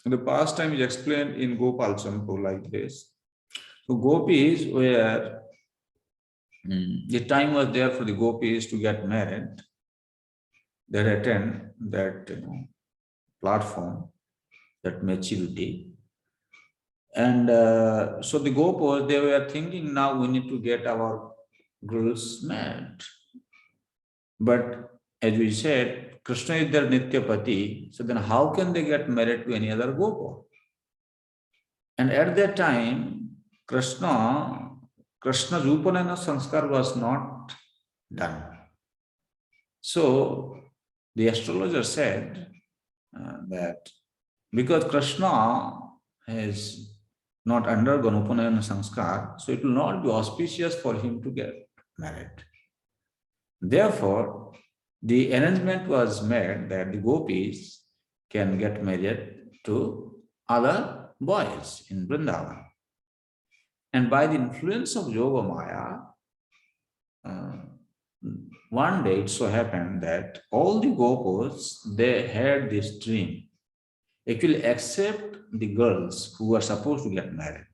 the pastime is explained in Gopal Champu like this. So gopis were, the time was there for the gopis to get married. They attend that platform, that maturity. And so the gopis, they were thinking, now we need to get our girls married. But as we said, Krishna is their Nityapati, so then how can they get married to any other gopa? And at that time, Krishna's Upanayana Sanskar was not done. So the astrologer said that because Krishna has not undergone Upanayana Sanskar, so it will not be auspicious for him to get married. Therefore, the arrangement was made that the gopis can get married to other boys in Vrindavan. And by the influence of Yogamaya, one day it so happened that all the gopis, they had this dream, actually except the girls who were supposed to get married.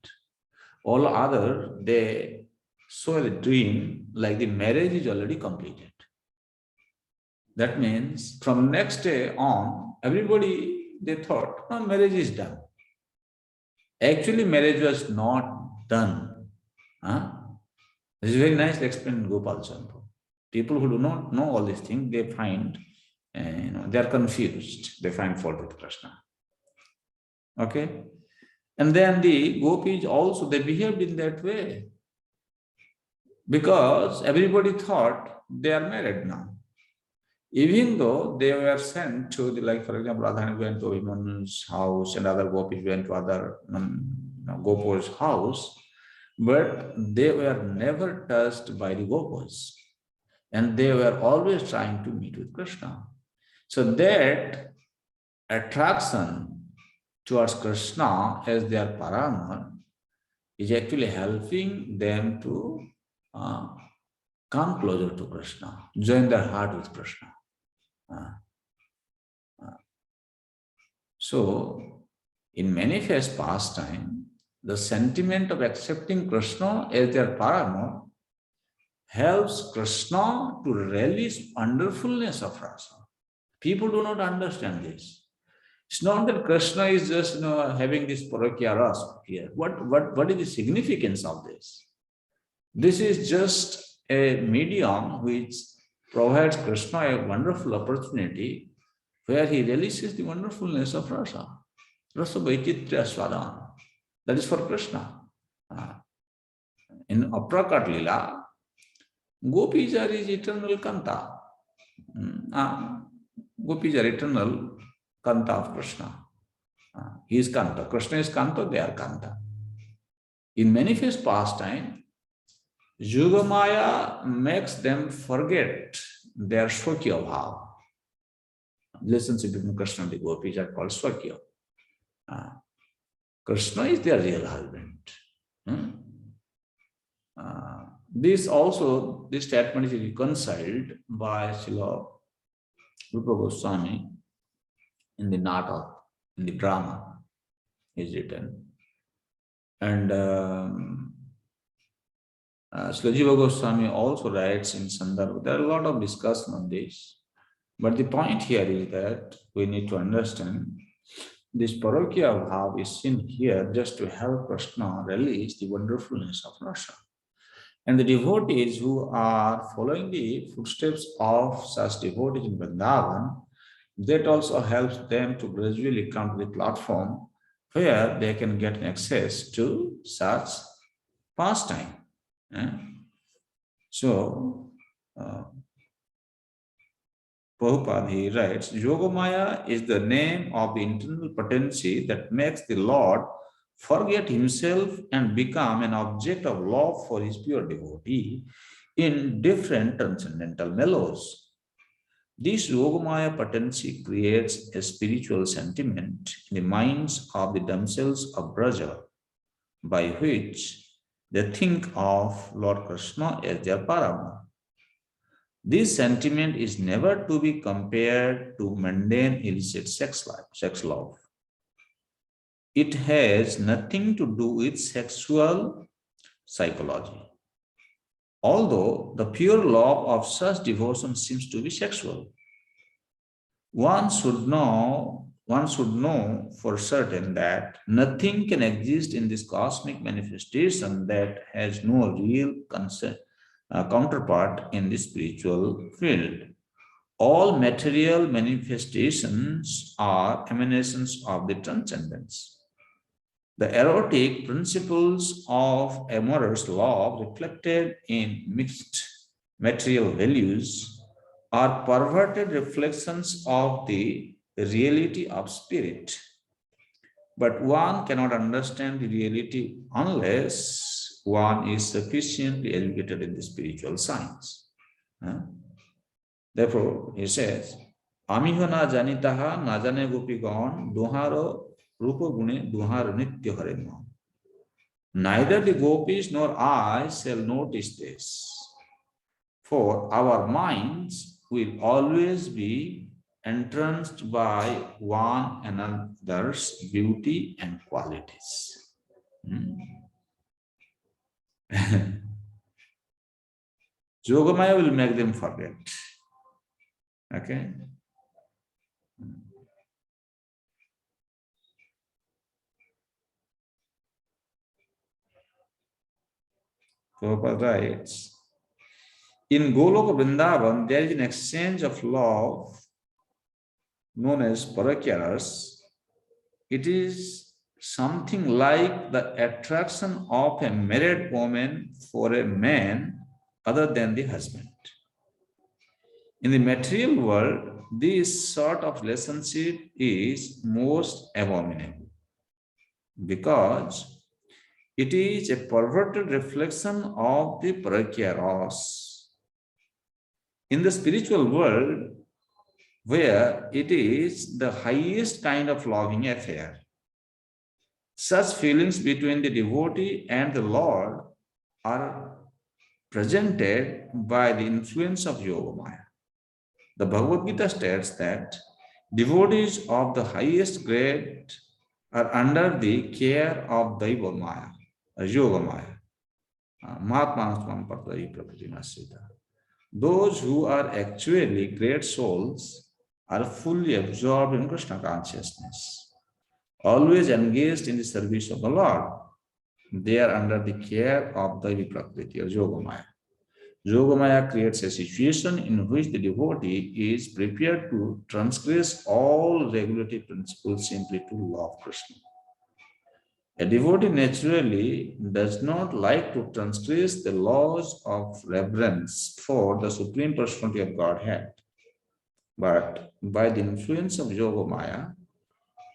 All other, they saw the dream like the marriage is already completed. That means from next day on, everybody, they thought, no, marriage is done. Actually, marriage was not done. This is very nicely explained in Gopal Chandra. People who do not know all these things, they find, they are confused. They find fault with Krishna. Okay? And then the gopis also, they behaved in that way. Because everybody thought they are married now. Even though they were sent to for example, Radharani went to Abhiman's house and other gopis went to other gopis' house, but they were never touched by the gopis. And they were always trying to meet with Krishna. So that attraction towards Krishna as their paramour is actually helping them to come closer to Krishna, join their heart with Krishna. So, in manifest pastime, the sentiment of accepting Krishna as their paramour helps Krishna to release wonderfulness of rasa. People do not understand this. It's not that Krishna is just having this parakya rasa here. What is the significance of this? This is just a medium which provides Krishna a wonderful opportunity where he releases the wonderfulness of rasa. Rasa Vaititra Swadana. That is for Krishna. In Aprakat Lila, gopis are his eternal kanta. Gopis are eternal kanta of Krishna. He is kanta. Krishna is kanta, they are kanta. In manifest pastime, Yogamaya makes them forget their Swakya Bhava. Relationship between Krishna and the gopis are called Swakya. Krishna is their real husband. This statement is reconciled by Srila Rupa Goswami in the Nata, in the drama is written. And Srila Jiva Goswami also writes in Sandarbha. There are a lot of discussion on this. But the point here is that we need to understand this parakya bhav is seen here just to help Krishna release the wonderfulness of rasa. And the devotees who are following the footsteps of such devotees in Vrindavan, that also helps them to gradually come to the platform where they can get access to such pastime. So, Prabhupada, he writes, Yogamaya is the name of the internal potency that makes the Lord forget himself and become an object of love for his pure devotee in different transcendental mellows. This Yogamaya potency creates a spiritual sentiment in the minds of the damsels of Braja, by which they think of Lord Krishna as their paramour. This sentiment is never to be compared to mundane illicit sex love. It has nothing to do with sexual psychology. Although the pure love of such devotion seems to be sexual, one should know for certain that nothing can exist in this cosmic manifestation that has no real counterpart in the spiritual field. All material manifestations are emanations of the transcendence. The erotic principles of amorous love reflected in mixed material values are perverted reflections of the reality of spirit. But one cannot understand the reality unless one is sufficiently educated in the spiritual science. Therefore, he says, Amiho na janitaha na jane gopigon duharo rupa gune duhar nitya hare mon. Neither the gopis nor I shall notice this, for our minds will always be entranced by one another's beauty and qualities. Yogamaya will make them forget. Okay? Prabhupada writes, in Goloka Vrindavan, there is an exchange of love known as parakyaras. It is something like the attraction of a married woman for a man other than the husband. In the material world, this sort of relationship is most abominable because it is a perverted reflection of the parakyaras. In the spiritual world, where it is the highest kind of loving affair, such feelings between the devotee and the Lord are presented by the influence of Yogamaya. The Bhagavad Gita states that devotees of the highest grade are under the care of Yogamaya, Yogamaya. Mahatmanasman Patrai Prakriti Nasita. Those who are actually great souls are fully absorbed in Krishna consciousness, always engaged in the service of the Lord. They are under the care of the Prakriti or Yogamaya. Yogamaya creates a situation in which the devotee is prepared to transgress all regulatory principles simply to love Krishna. A devotee naturally does not like to transgress the laws of reverence for the Supreme Personality of Godhead. But by the influence of Yogamaya,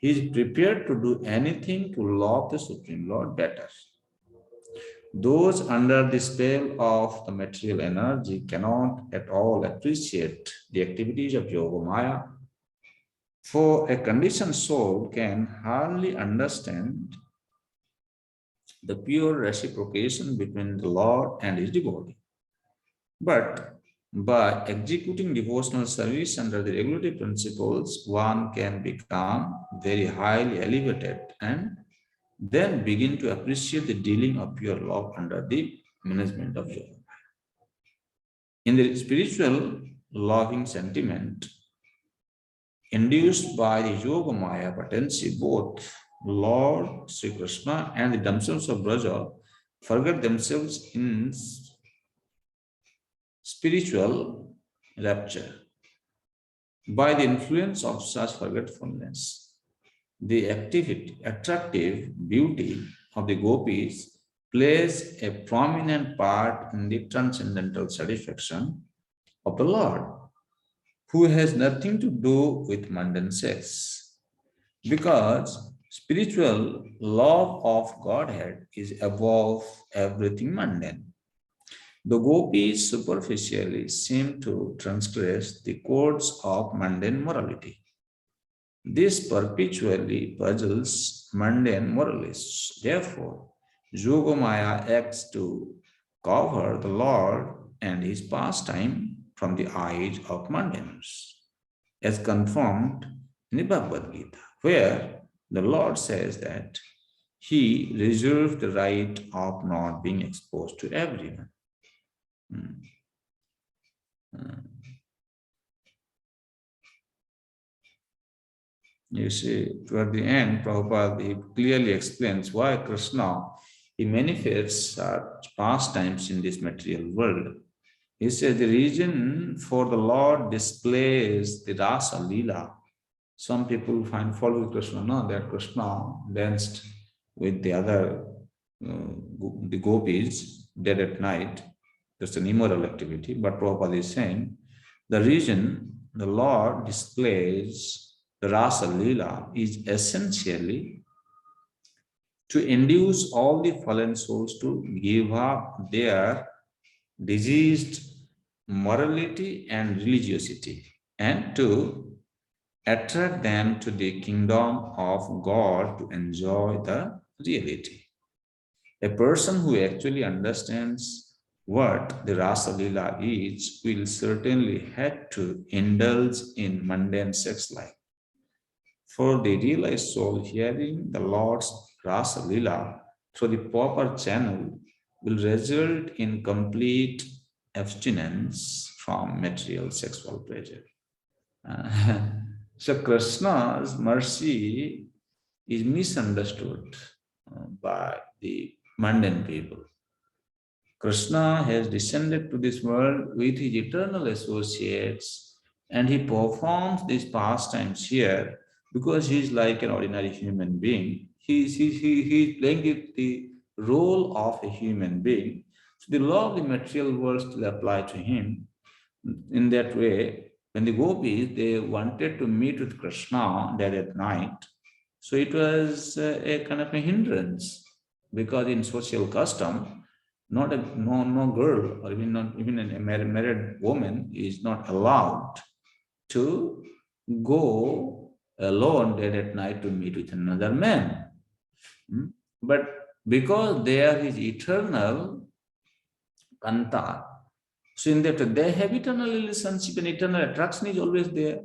he is prepared to do anything to love the Supreme Lord better. Those under the spell of the material energy cannot at all appreciate the activities of Yogamaya, for a conditioned soul can hardly understand the pure reciprocation between the Lord and his devotee. But by executing devotional service under the regulatory principles, one can become very highly elevated and then begin to appreciate the dealing of pure love under the management of yoga. In the spiritual loving sentiment induced by the Yogamaya potency, both Lord Sri Krishna and the damsels of Braja forget themselves in spiritual rapture. By the influence of such forgetfulness, the attractive beauty of the Gopis plays a prominent part in the transcendental satisfaction of the Lord, who has nothing to do with mundane sex, because Spiritual love of Godhead is above everything mundane. The gopis superficially seem to transgress the codes of mundane morality. This perpetually puzzles mundane moralists. Therefore, Yogamaya acts to cover the Lord and his pastime from the eyes of mundanes, as confirmed in the Bhagavad Gita, where the Lord says that he reserved the right of not being exposed to everyone. Hmm. You see, toward the end, Prabhupada he clearly explains why Krishna he manifests such pastimes in this material world. He says the reason for the Lord displays the Rasa Leela. Some people find fault with Krishna, no, that Krishna danced with the other the gopis dead at night. That's an immoral activity. But Prabhupada is saying the reason the Lord displays the Rasa Leela is essentially to induce all the fallen souls to give up their diseased morality and religiosity and to attract them to the kingdom of God to enjoy the reality. A person who actually understands what the Rasa Leela is will certainly have to indulge in mundane sex life. For the realized soul, hearing the Lord's Rasa Leela through the proper channel will result in complete abstinence from material sexual pleasure. Uh, so Krishna's mercy is misunderstood by the mundane people. Krishna has descended to this world with his eternal associates and he performs these pastimes here because he is like an ordinary human being. He is playing the role of a human being. So the law of the material world still apply to him. In that way, when the gopis, they wanted to meet with Krishna dead at night, so it was a kind of a hindrance because in social custom, no girl or even a married woman is not allowed to go alone dead at night to meet with another man. But because there is eternal kanta, so in that they have eternal relationship and eternal attraction is always there.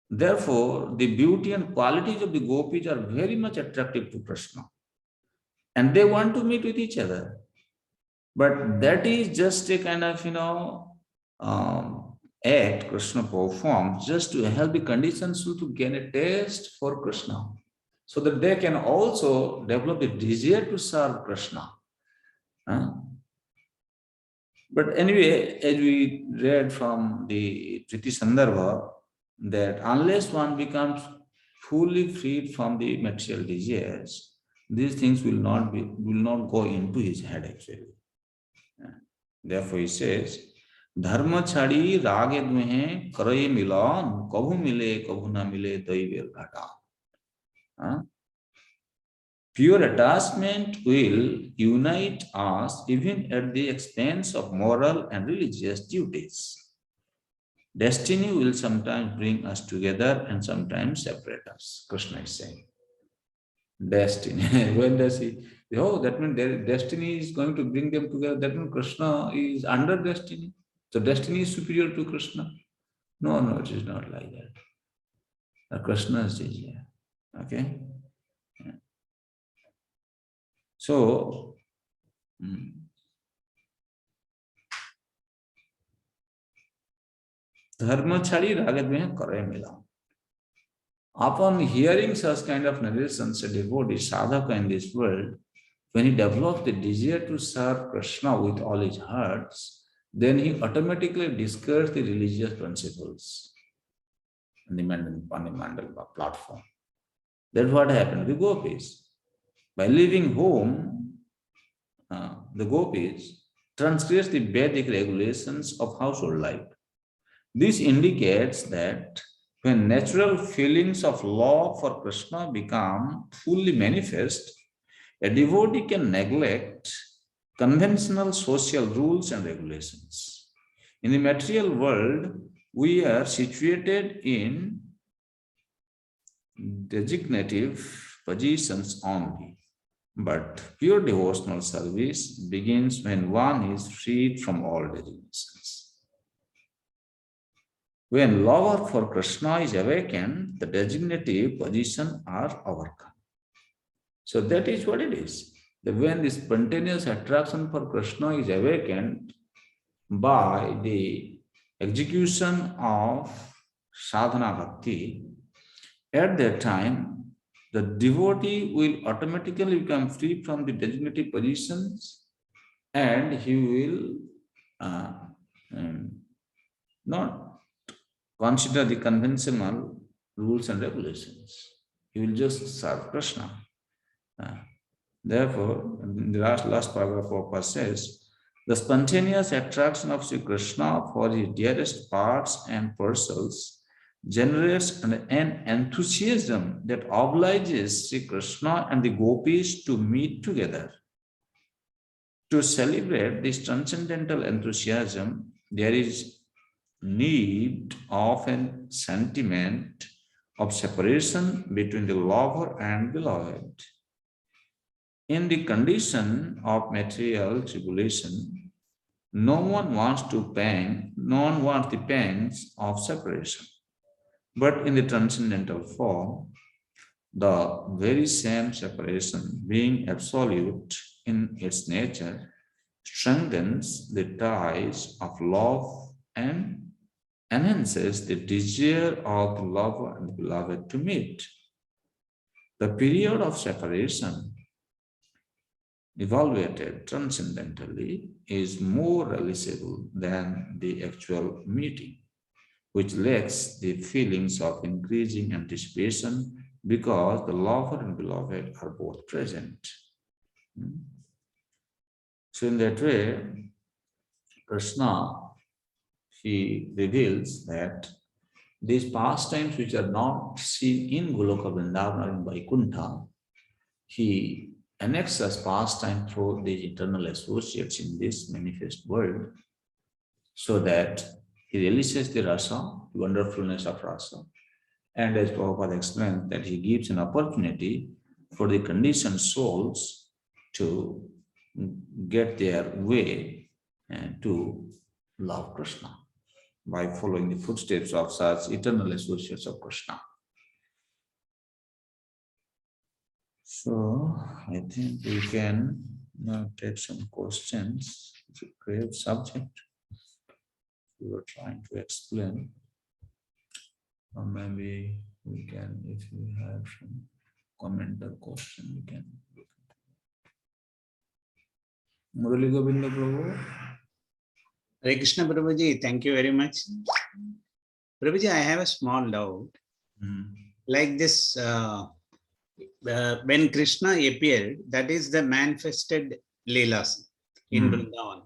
Therefore, the beauty and qualities of the gopis are very much attractive to Krishna. And they want to meet with each other. But that is just a kind of, act Krishna performs just to help the conditioned soul to gain a taste for Krishna. So that they can also develop a desire to serve Krishna. But anyway, as we read from the Triti Sandarbha, that unless one becomes fully freed from the material desires, these things will not go into his head actually. Therefore, he says, "Dharma chadi rage dvehe karaye milan, kabhu mile, kabhu na mile, daiver ghata." Pure attachment will unite us even at the expense of moral and religious duties. Destiny will sometimes bring us together and sometimes separate us, Krishna is saying. Destiny. When does he? Oh, that means their destiny is going to bring them together. That means Krishna is under destiny. So destiny is superior to Krishna. No, it is not like that. Krishna is here. Okay. So, dharma chadi ragat mein kare mila. Upon hearing such kind of narrations, a devotee sadhaka in this world, when he develops the desire to serve Krishna with all his hearts, then he automatically discards the religious principles on the mandal platform. That's what happened to the gopis. By leaving home, the gopis transgress the Vedic regulations of household life. This indicates that When natural feelings of love for Krishna become fully manifest, a devotee can neglect conventional social rules and regulations. In the material world, we are situated in designative positions only. But pure devotional service begins when one is freed from all designations. When love for Krishna is awakened, the designative positions are overcome. So that is what it is. When the spontaneous attraction for Krishna is awakened by the execution of sadhana bhakti, at that time, the devotee will automatically become free from the designative positions and he will not consider the conventional rules and regulations. He will just serve Krishna. Therefore, in the last paragraph of says, the spontaneous attraction of Sri Krishna for his dearest parts and parcels generates an enthusiasm that obliges Sri Krishna and the Gopis to meet together. To celebrate this transcendental enthusiasm, there is need of a sentiment of separation between the lover and beloved. In the condition of material tribulation, no one wants the pangs of separation. But in the transcendental form, the very same separation, being absolute in its nature, strengthens the ties of love and enhances the desire of the lover and the beloved to meet. The period of separation, evaluated transcendentally, is more realizable than the actual meeting, which lacks the feelings of increasing anticipation because the lover and beloved are both present. So in that way, Krishna, he reveals that these pastimes which are not seen in Goloka Vrindavan or in Vaikuntha, he annexes pastime through the eternal associates in this manifest world, so that he releases the rasa, the wonderfulness of rasa. And as Prabhupada explained, that he gives an opportunity for the conditioned souls to get their way and to love Krishna by following the footsteps of such eternal associates of Krishna. So I think we can now take some questions. It's a great subject we were trying to explain. Or maybe we can, if you have some comment or question, we can look at it. Murali Govinda Prabhu. Hare Krishna Prabhuji, thank you very much. Prabhuji, I have a small doubt. Like this, when Krishna appeared, that is the manifested Leelas in Vrindavan.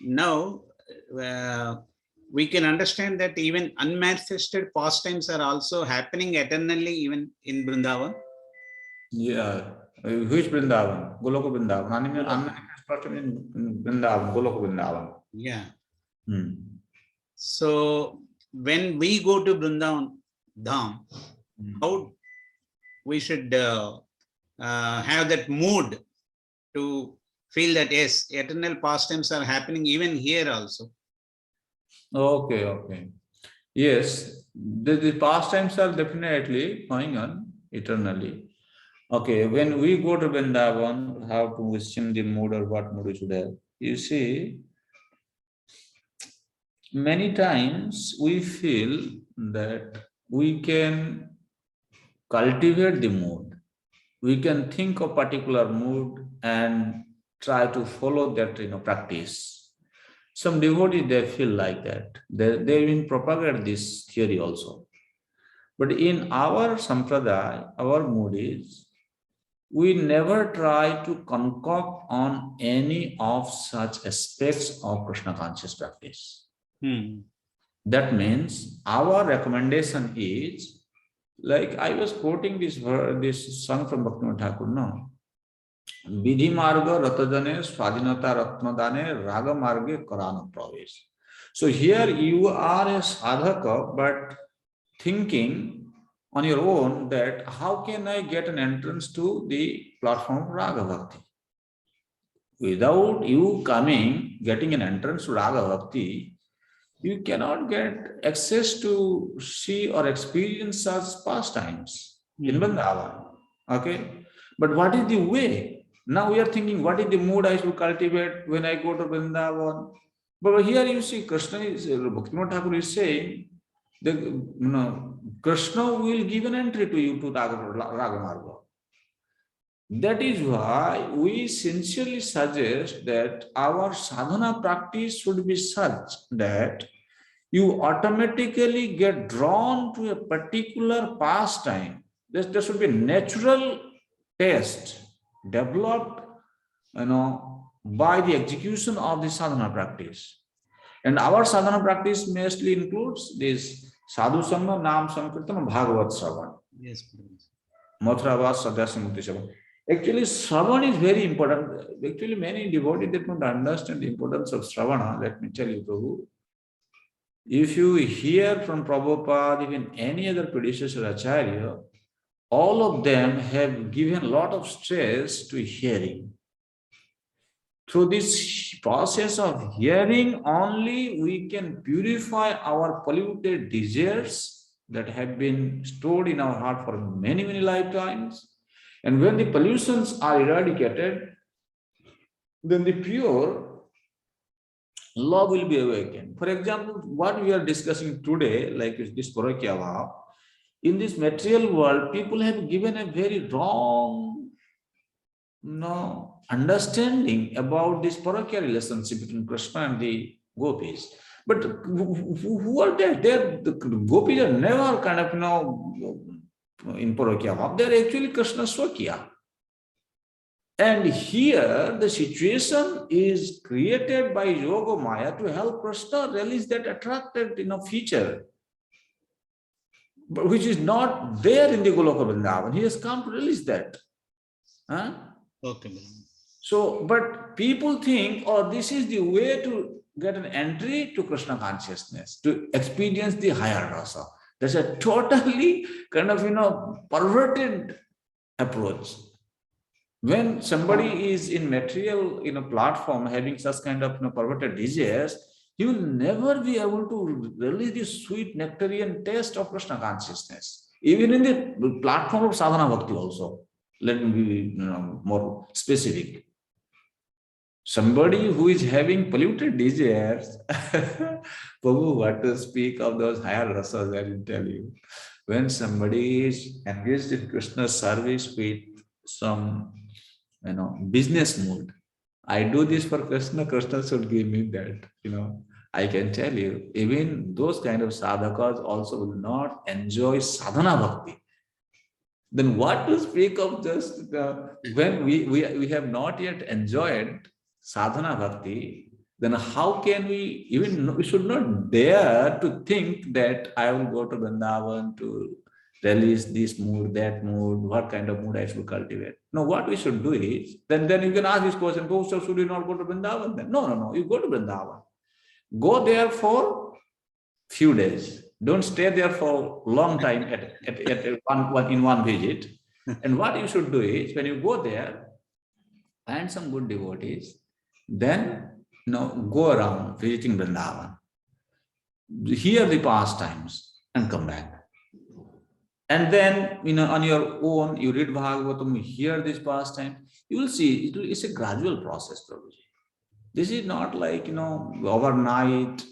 Now, we can understand that even unmanifested pastimes are also happening eternally even in Vrindavan. Yeah. Which Vrindavan? Goloka Vrindavan. Unmanifested pastime in Vrindavan, Goloka Vrindavan. Yeah. So when we go to Vrindavan Dham, how we should have that mood to feel that yes, eternal pastimes are happening even here also. Okay. Yes, the pastimes are definitely going on eternally. Okay, when we go to Vrindavan, how to assume the mood or what mood we should have? You see, many times we feel that we can cultivate the mood. We can think of particular mood and try to follow that practice. Some devotees, they feel like that. They even propagate this theory also. But in our sampradaya, our mood is, we never try to concoct on any of such aspects of Krishna conscious practice. That means our recommendation is, like I was quoting this song from Bhaktivinoda Thakur, no? विधि मार्ग रतजने स्वाधीनता रत्नदाने राग marge karana pravesh. So here you are a sadhaka, but thinking on your own that how can I get an entrance to the platform of Raga Bhakti? Without you getting an entrance to Raga Bhakti, you cannot get access to see or experience such pastimes in Vrindavan. Okay? But what is the way? Now we are thinking, what is the mood I should cultivate when I go to Vrindavan? But here you see, Bhaktivinoda Thakur is saying, Krishna will give an entry to you to Ragamarga. That is why we sincerely suggest that our sadhana practice should be such that you automatically get drawn to a particular pastime. There should be a natural taste developed, by the execution of the sadhana practice. And our sadhana practice mostly includes this sadhu sangha, nam sankirtan, bhagavat shravan. Yes, please. Mathurabas, sadhyasya mukti shravan. Actually, shravan is very important. Actually, many devotees that don't understand the importance of shravana. Let me tell you, Prabhu. If you hear from Prabhupada, even any other predecessor acharya, all of them have given a lot of stress to hearing. Through this process of hearing only, we can purify our polluted desires that have been stored in our heart for many, many lifetimes. And when the pollutions are eradicated, then the pure love will be awakened. For example, what we are discussing today, like this Parakya Bhav, in this material world, people have given a very wrong understanding about this Parakya relationship between Krishna and the Gopis. But who are there? The Gopis are never kind of, in Parakya Bhav. They are actually Krishna Swakya. And here the situation is created by Yogamaya to help Krishna release that attracted feature, but which is not there in the Goloka Vrindavan. He has come to release that. Huh? Okay. So, but people think, this is the way to get an entry to Krishna consciousness, to experience the higher rasa. That's a totally kind of, perverted approach. When somebody is in material, platform having such kind of perverted desires, he will never be able to release the sweet nectarian taste of Krishna consciousness. Even in the platform of sadhana bhakti also. Let me be more specific. Somebody who is having polluted desires, Prabhu, what to speak of those higher rasas, I will tell you. When somebody is engaged in Krishna's service with some business mood, I do this for Krishna, Krishna should give me that, I can tell you, even those kind of sadhakas also will not enjoy sadhana bhakti. Then what to speak of just when we have not yet enjoyed sadhana bhakti, then how can we should not dare to think that I will go to Vrindavan to release this mood, that mood, what kind of mood I should cultivate. No, what we should do is, then you can ask this question, so should you not go to Vrindavan then? No, you go to Vrindavan. Go there for few days. Don't stay there for long time in one visit. And what you should do is, when you go there, find some good devotees, then go around visiting Vrindavan, hear the pastimes, and come back. And then, on your own, you read Bhagavatam, you hear this pastime, you will see it's a gradual process, Prabhuji. This is not like, overnight,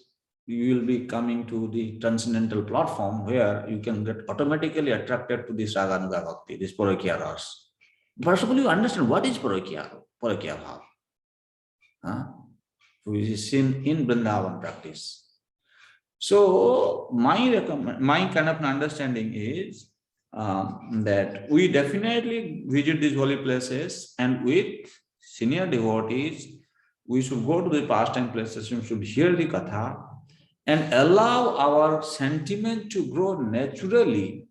you will be coming to the transcendental platform where you can get automatically attracted to this Raganuga Bhakti, this Parakya Ras. First of all, you understand what is Parakya Bhav, which is seen in Vrindavan practice. So my kind of understanding is that we definitely visit these holy places, and with senior devotees, we should go to the pastime places, we should hear the katha, and allow our sentiment to grow naturally.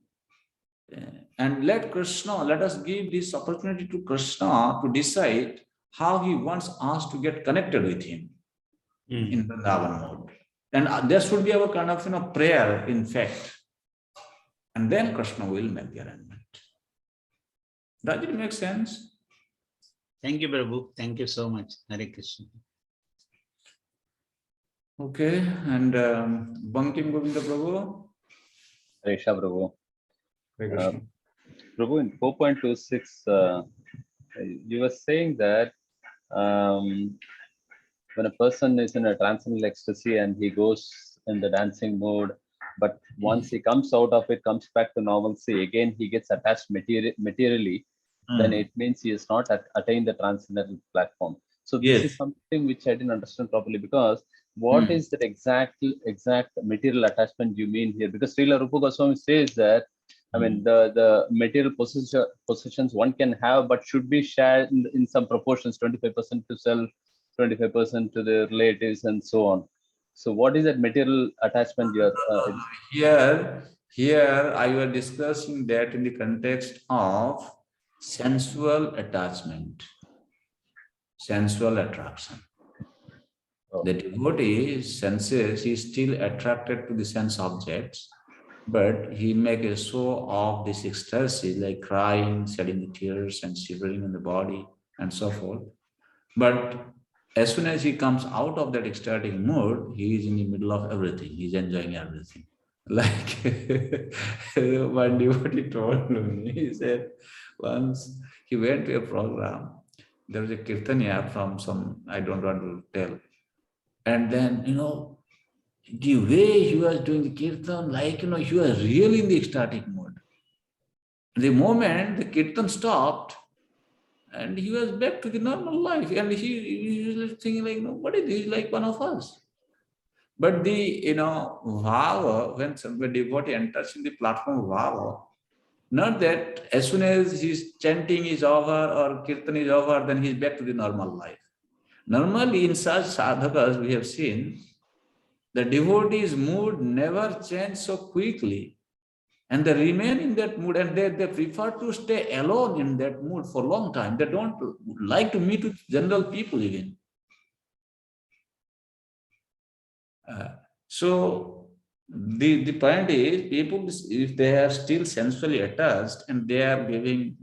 And let us give this opportunity to Krishna to decide how he wants us to get connected with him in Vrindavan mode. And there should be our kind of prayer, in fact. And then Krishna will make the arrangement. Does it make sense? Thank you, Prabhu. Thank you so much. Hare Krishna. Okay, and Bankim Govinda Prabhu. Resha Prabhu. Hare Krishna. Prabhu, in 4.26, you were saying that when a person is in a transcendental ecstasy and he goes in the dancing mode, but once he comes out of it, comes back to normalcy, again he gets attached materially, then it means he has not attained the transcendental platform. So this is something which I didn't understand properly, because what is that exact material attachment you mean here? Because Srila Rupa Goswami says that, I mean, the material possessions one can have, but should be shared in some proportions, 25% to self, 25% to the relatives, and so on. So what is that material attachment you're here I was discussing that in the context of sensual attachment, sensual attraction. The devotee senses, he is still attracted to the sense objects, but he makes a show of this ecstasy, like crying, shedding the tears, and shivering in the body, and so forth. But as soon as he comes out of that ecstatic mood, he is in the middle of everything. He's enjoying everything. Like one devotee told me, he said once he went to a program, there was a Caitanya from some, I don't want to tell. And then, the way he was doing the kirtan, like, he was really in the ecstatic mood. The moment the kirtan stopped, and he was back to the normal life, and he was thinking like, what is this? Like one of us. But the, vava, when somebody devotee enters in the platform of vava, not that as soon as his chanting is over or kirtan is over, then he's back to the normal life. Normally, in such sadhakas, we have seen the devotee's mood never changes so quickly, and they remain in that mood, and they prefer to stay alone in that mood for a long time. They don't like to meet with general people even. So the point is, people, if they are still sensually attached and they are giving,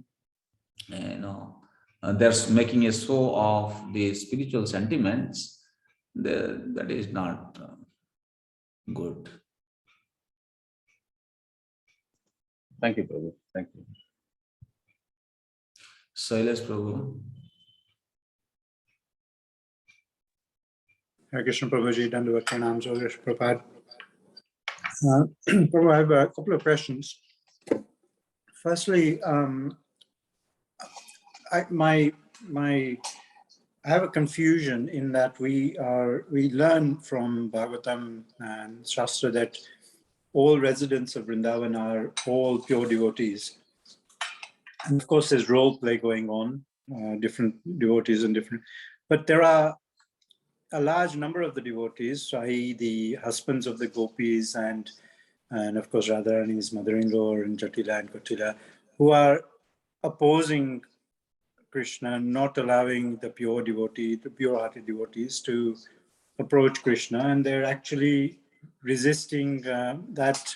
they're making a show of the spiritual sentiments, that is not good. Thank you, Prabhu. Thank you. Silas Prabhu. Hare Krishna Prabhuji, Dandavat Pranam, Zogesh Prabhupada. Prabhu, I have a couple of questions. Firstly, I have a confusion in that we learn from Bhagavatam and Shastra that all residents of Vrindavan are all pure devotees. And of course, there's role play going on, different devotees and different, but there are a large number of the devotees, i.e. the husbands of the Gopis and of course Radharani's mother-in-law and Jatila and Kotila, who are opposing Krishna, not allowing the pure devotee, the pure-hearted devotees to approach Krishna, and they're actually resisting that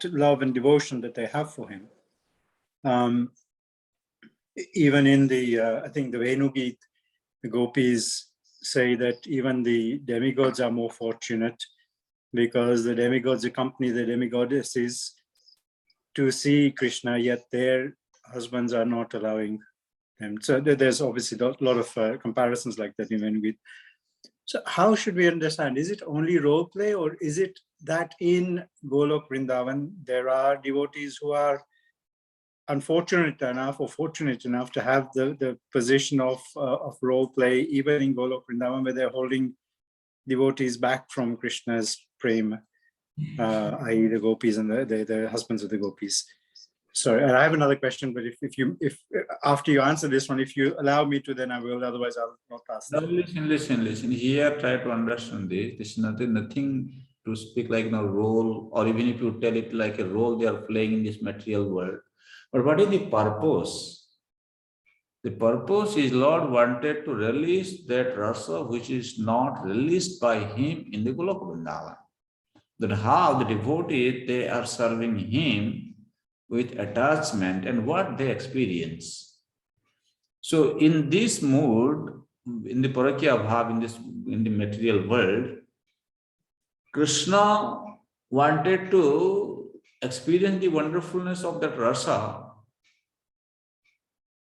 love and devotion that they have for him. Even in the, I think the Venugit, the Gopis say that even the demigods are more fortunate because the demigods accompany the demigoddesses to see Krishna, yet their husbands are not allowing them. So there's obviously a lot of comparisons like that in Venugit. So how should we understand? Is it only role play, or is it that in Golok Vrindavan, there are devotees who are unfortunate enough or fortunate enough to have the position of role play, even in Golok Vrindavan, where they're holding devotees back from Krishna's prema, i.e. the Gopis and the husbands of the Gopis. Sorry, I have another question, but if after you answer this one, if you allow me to, then I will. Otherwise, I'll not ask. Now listen. Here, try to understand this. This is nothing to speak like a role, or even if you tell it like a role they are playing in this material world. But what is the purpose? The purpose is Lord wanted to release that rasa which is not released by him in the Goloka Vrindavan. That how the devotees, they are serving him with attachment and what they experience. So in this mood, in the parakya bhav, in the material world, Krishna wanted to experience the wonderfulness of that rasa.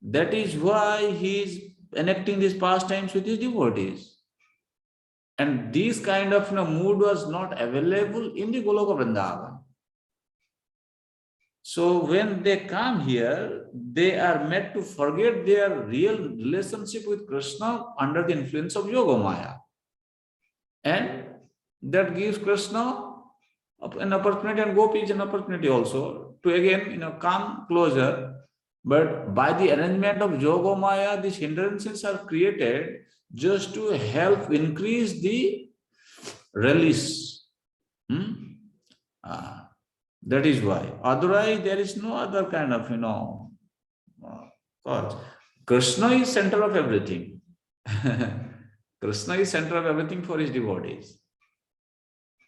That is why he is enacting these pastimes with his devotees. And this kind of mood was not available in the Goloka Vrindavan. So when they come here, they are made to forget their real relationship with Krishna under the influence of Yogamaya. And that gives Krishna an opportunity, and Gopis an opportunity also to again come closer. But by the arrangement of Yogamaya, these hindrances are created just to help increase the release. That is why. Otherwise, there is no other kind of, cause. Krishna is center of everything. Krishna is center of everything for his devotees.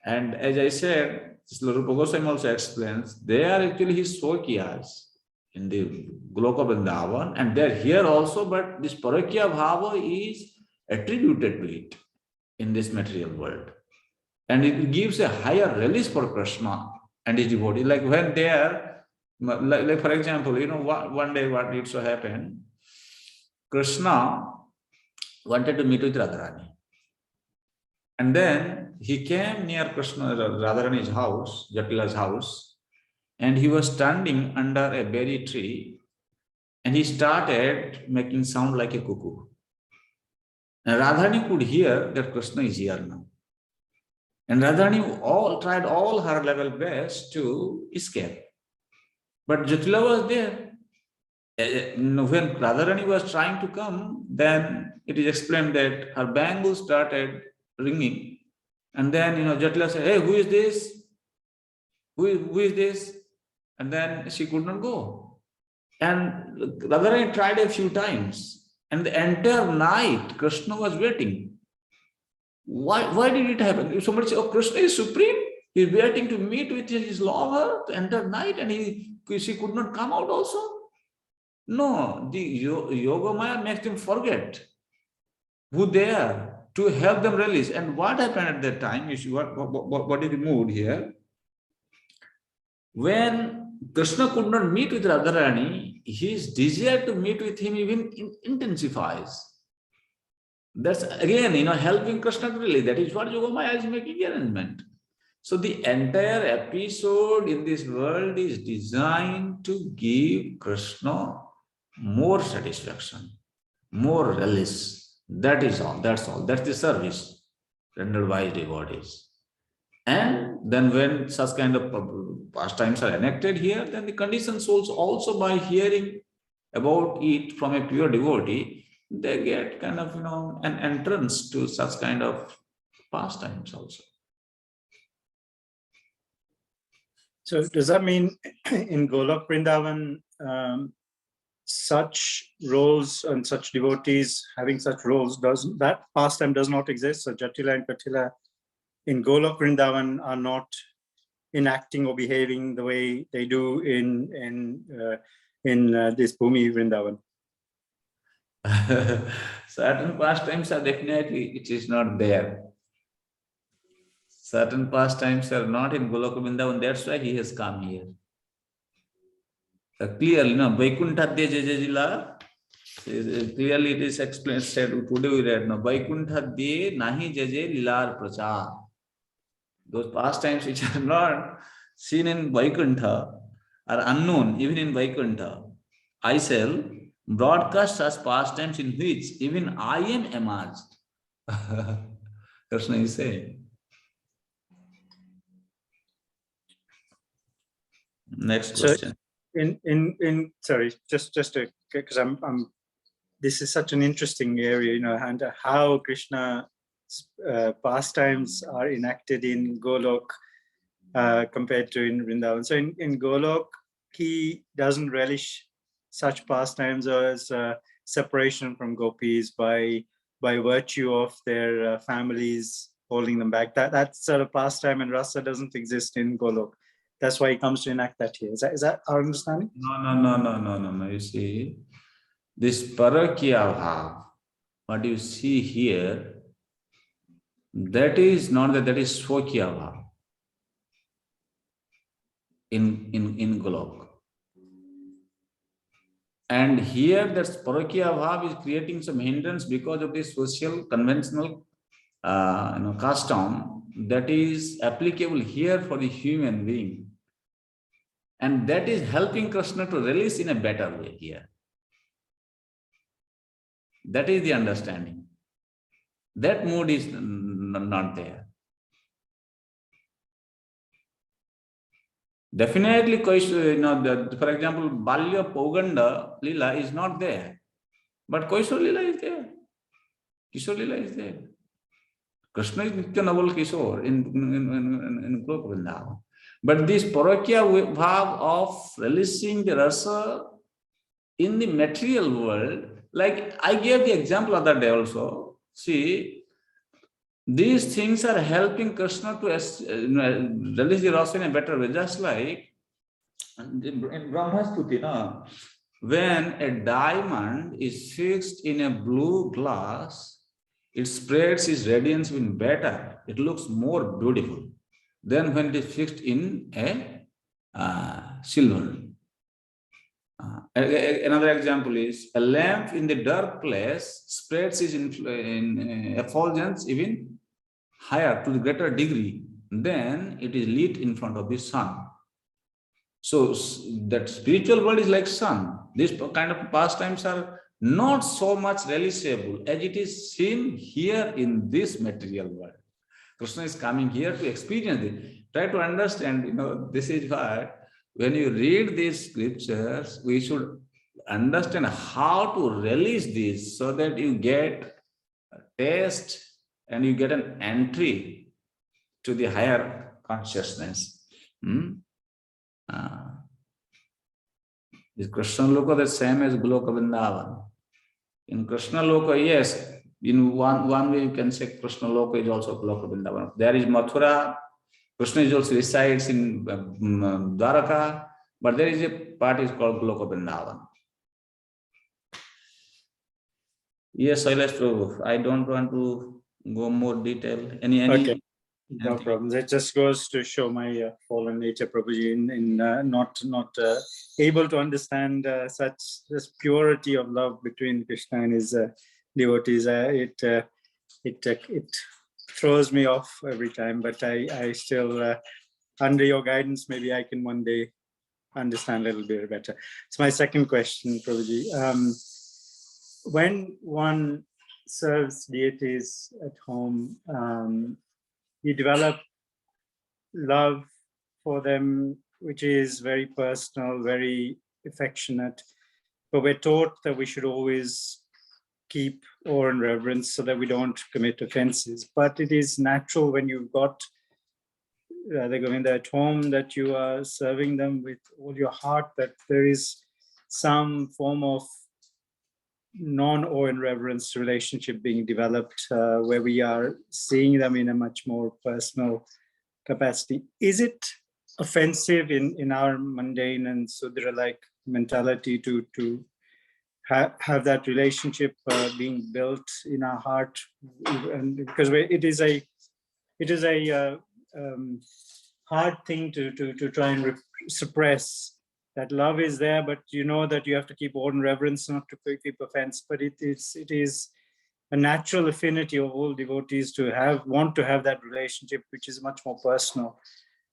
And as I said, Rupa Goswami also explains, they are actually his Swakyas in the Goloka Vrindavan, and they are here also, but this parakya bhava is attributed to it in this material world. And it gives a higher release for Krishna and his devotee. Like when they are, like for example, one day what needs to happen, Krishna wanted to meet with Radharani. And then he came near Radharani's house, Jatila's house, and he was standing under a berry tree, and he started making sound like a cuckoo. And Radharani could hear that Krishna is here now. And Radharani tried all her level best to escape. But Jatila was there. When Radharani was trying to come, then it is explained that her bangles started ringing. And then, Jatila said, "Hey, who is this? Who is this?" And then she could not go. And Radharani tried a few times. And the entire night, Krishna was waiting. Why did it happen? If somebody says, "Oh, Krishna is supreme, he is waiting to meet with his lover the entire night, and she could not come out also." No, the Yogamaya makes them forget who they are to help them release. And what happened at that time, what is the mood here? When Krishna could not meet with Radharani, his desire to meet with him even intensifies. That's again, helping Krishna to release. That is what Yogamaya is making the arrangement. So the entire episode in this world is designed to give Krishna more satisfaction, more release. That is all. That's all. That's the service rendered by devotees. And then when such kind of pastimes are enacted here, then the conditioned souls also, by hearing about it from a pure devotee, they get kind of, an entrance to such kind of pastimes also. So does that mean in Golok Vrindavan, such roles and such devotees having such roles, that pastime does not exist? So Jatila and Katila in Golok Vrindavan are not enacting or behaving the way they do in this Bhumi Vrindavan. Certain pastimes are definitely, it is not there. Certain pastimes are not in Goloka Vrindavan, that's why he has come here. Clearly, Vaikuntha-dye Jajajila, clearly it is explained, said, today we read, Vaikuntha-dye nahi jaje lilar prachar. Those pastimes which are not seen in Vaikuntha are unknown even in Vaikuntha. I shall broadcast such pastimes in which even I am immersed. Krishna is saying. Next question. Sorry, just because I'm this is such an interesting area, and how Krishna pastimes are enacted in Golok compared to in Vrindavan. So in Golok, he doesn't relish such pastimes as separation from gopis by virtue of their families holding them back. That sort of pastime and rasa doesn't exist in Golok. That's why he comes to enact that here. Is that our understanding? No. You see, this parakya bhav, what you see here, that is not that is swakya bhav in Golok. And here that parakya bhav is creating some hindrance because of this social conventional custom that is applicable here for the human being. And that is helping Krishna to release in a better way here. That is the understanding. That mood is not there. Definitely, for example, Balya Poganda Lila is not there. But Koishor Lila is there. Kishore Lila is there. Krishna is Nitya Naval Kishore in Golok Vrindavan. But this parakya bhav of releasing the rasa in the material world, like I gave the example other day also. See, these things are helping Krishna to release the rasa in a better way. Just like in Brahmastuti, when a diamond is fixed in a blue glass, it spreads its radiance even better. It looks more beautiful than when it is fixed in a silver. Another example is a lamp in the dark place spreads its effulgence even higher to the greater degree than it is lit in front of the sun. So that spiritual world is like sun. These kind of pastimes are not so much realizable as it is seen here in this material world. Krishna is coming here to experience it. Try to understand, this is why when you read these scriptures, we should understand how to release this so that you get a taste and you get an entry to the higher consciousness. Is Krishna Loka the same as Goloka Vrindavan? In Krishna Loka, yes, in one way you can say Krishna Loka is also Goloka Vrindavan. There is Mathura, Krishna is also resides in Dwaraka, but there is a part is called Goloka Vrindavan. Yes, Sailesh Prabhu, I don't want to go more detail. Any Okay. No problem. That just goes to show my fallen nature, Prabhuji, in not able to understand such this purity of love between Krishna and his devotees. It throws me off every time, but I still, under your guidance, maybe I can one day understand a little bit better. So my second question, Prabhuji, when one serves deities at home, you develop love for them, which is very personal, very affectionate. But we're taught that we should always keep awe and reverence so that we don't commit offenses. But it is natural when you've got the Govinda at home that you are serving them with all your heart, that there is some form of non-awe and reverence relationship being developed where we are seeing them in a much more personal capacity. Is it offensive in our mundane and Sudra-like mentality to have that relationship being built in our heart? And because it is a hard thing to try and suppress. That love is there, but you know that you have to keep awe and reverence, not to keep offense. But it is a natural affinity of all devotees to want to have that relationship, which is much more personal.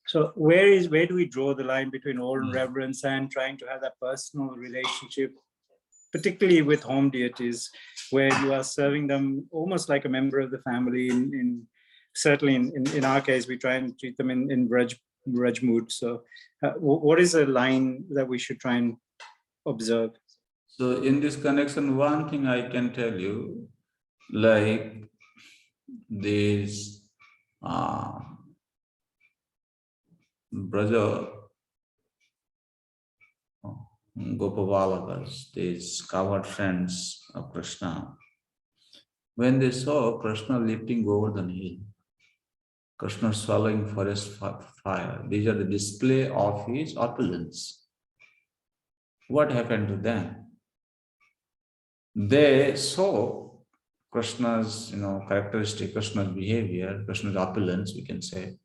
So where do we draw the line between awe and reverence and trying to have that personal relationship, particularly with home deities, where you are serving them almost like a member of the family? Certainly in our case, we try and treat them in Braj Raj mood. So what is a line that we should try and observe? So in this connection, one thing I can tell you, like these Braja Gopavalakas, these cowherd friends of Krishna, when they saw Krishna leaping over the hill, Krishna swallowing forest fire, these are the display of his opulence. What happened to them? They saw Krishna's, characteristic, Krishna's behavior, Krishna's opulence, we can say.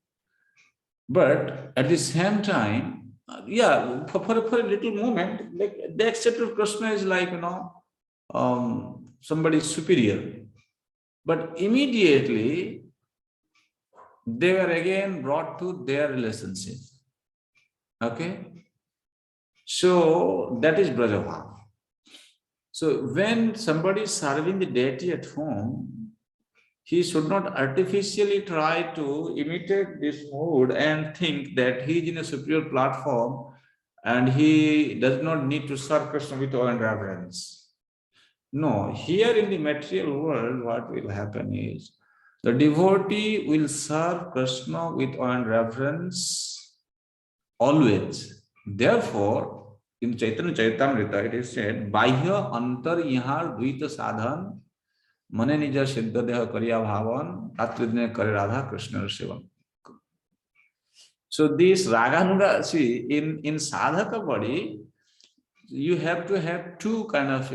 But at the same time, for a little moment, like they accepted Krishna is like, somebody superior. But immediately, they were again brought to their relationship. Okay? So that is Brajabhav. So when somebody is serving the deity at home, he should not artificially try to imitate this mood and think that he is in a superior platform and he does not need to serve Krishna with awe and reverence. No, here in the material world, what will happen is the devotee will serve Krishna with awe and reverence always. Therefore, in Chaitanya Caritamrita, it is said, Bahya antar ihar dvita sadhan mane nija siddha deha kariya bhavan ratridne kare radha Krishna sevan. So this raganuga, see, in sadhaka body, you have to have two kind of,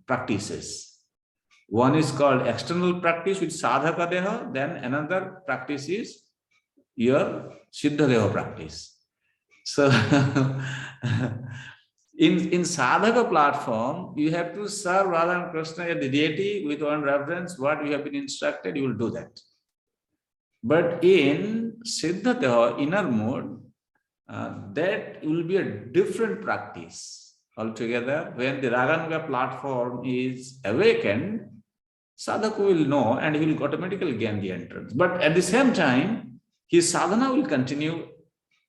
practices. One is called external practice with sadhaka deha, then another practice is your siddha deha practice. So in sadhaka platform, you have to serve Radha and Krishna as the deity with one reverence. What you have been instructed, you will do that. But in siddha deha, inner mode, that will be a different practice altogether. When the Raganuga platform is awakened, sadhaka will know and he will automatically gain the entrance. But at the same time, his sadhana will continue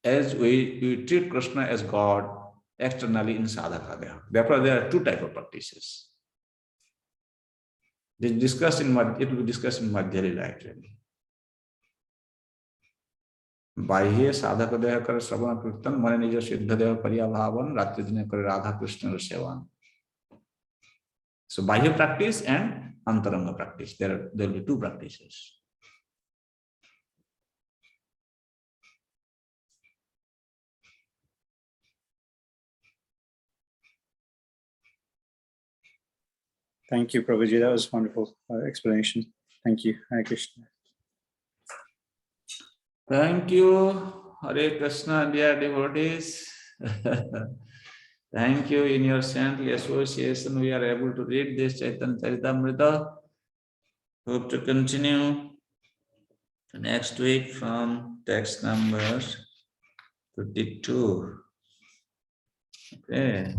as we treat Krishna as God externally in sadhaka. Therefore, there are two types of practices. It will be discussed in Madhya Lila actually. Bahye sadhaka deha kar savana kirtan mane nija siddha deha kariya bhavan ratridine kare radha Krishna sevan. So bahya practice and antaranga practice. There will be two practices. Thank you, Prabhuji. That was a wonderful explanation. Thank you. Hare Krishna. Thank you, Hare Krishna, dear devotees. Thank you. In your saintly association, we are able to read this Chaitanya Caritamrita. Hope to continue next week from text number 52. Okay.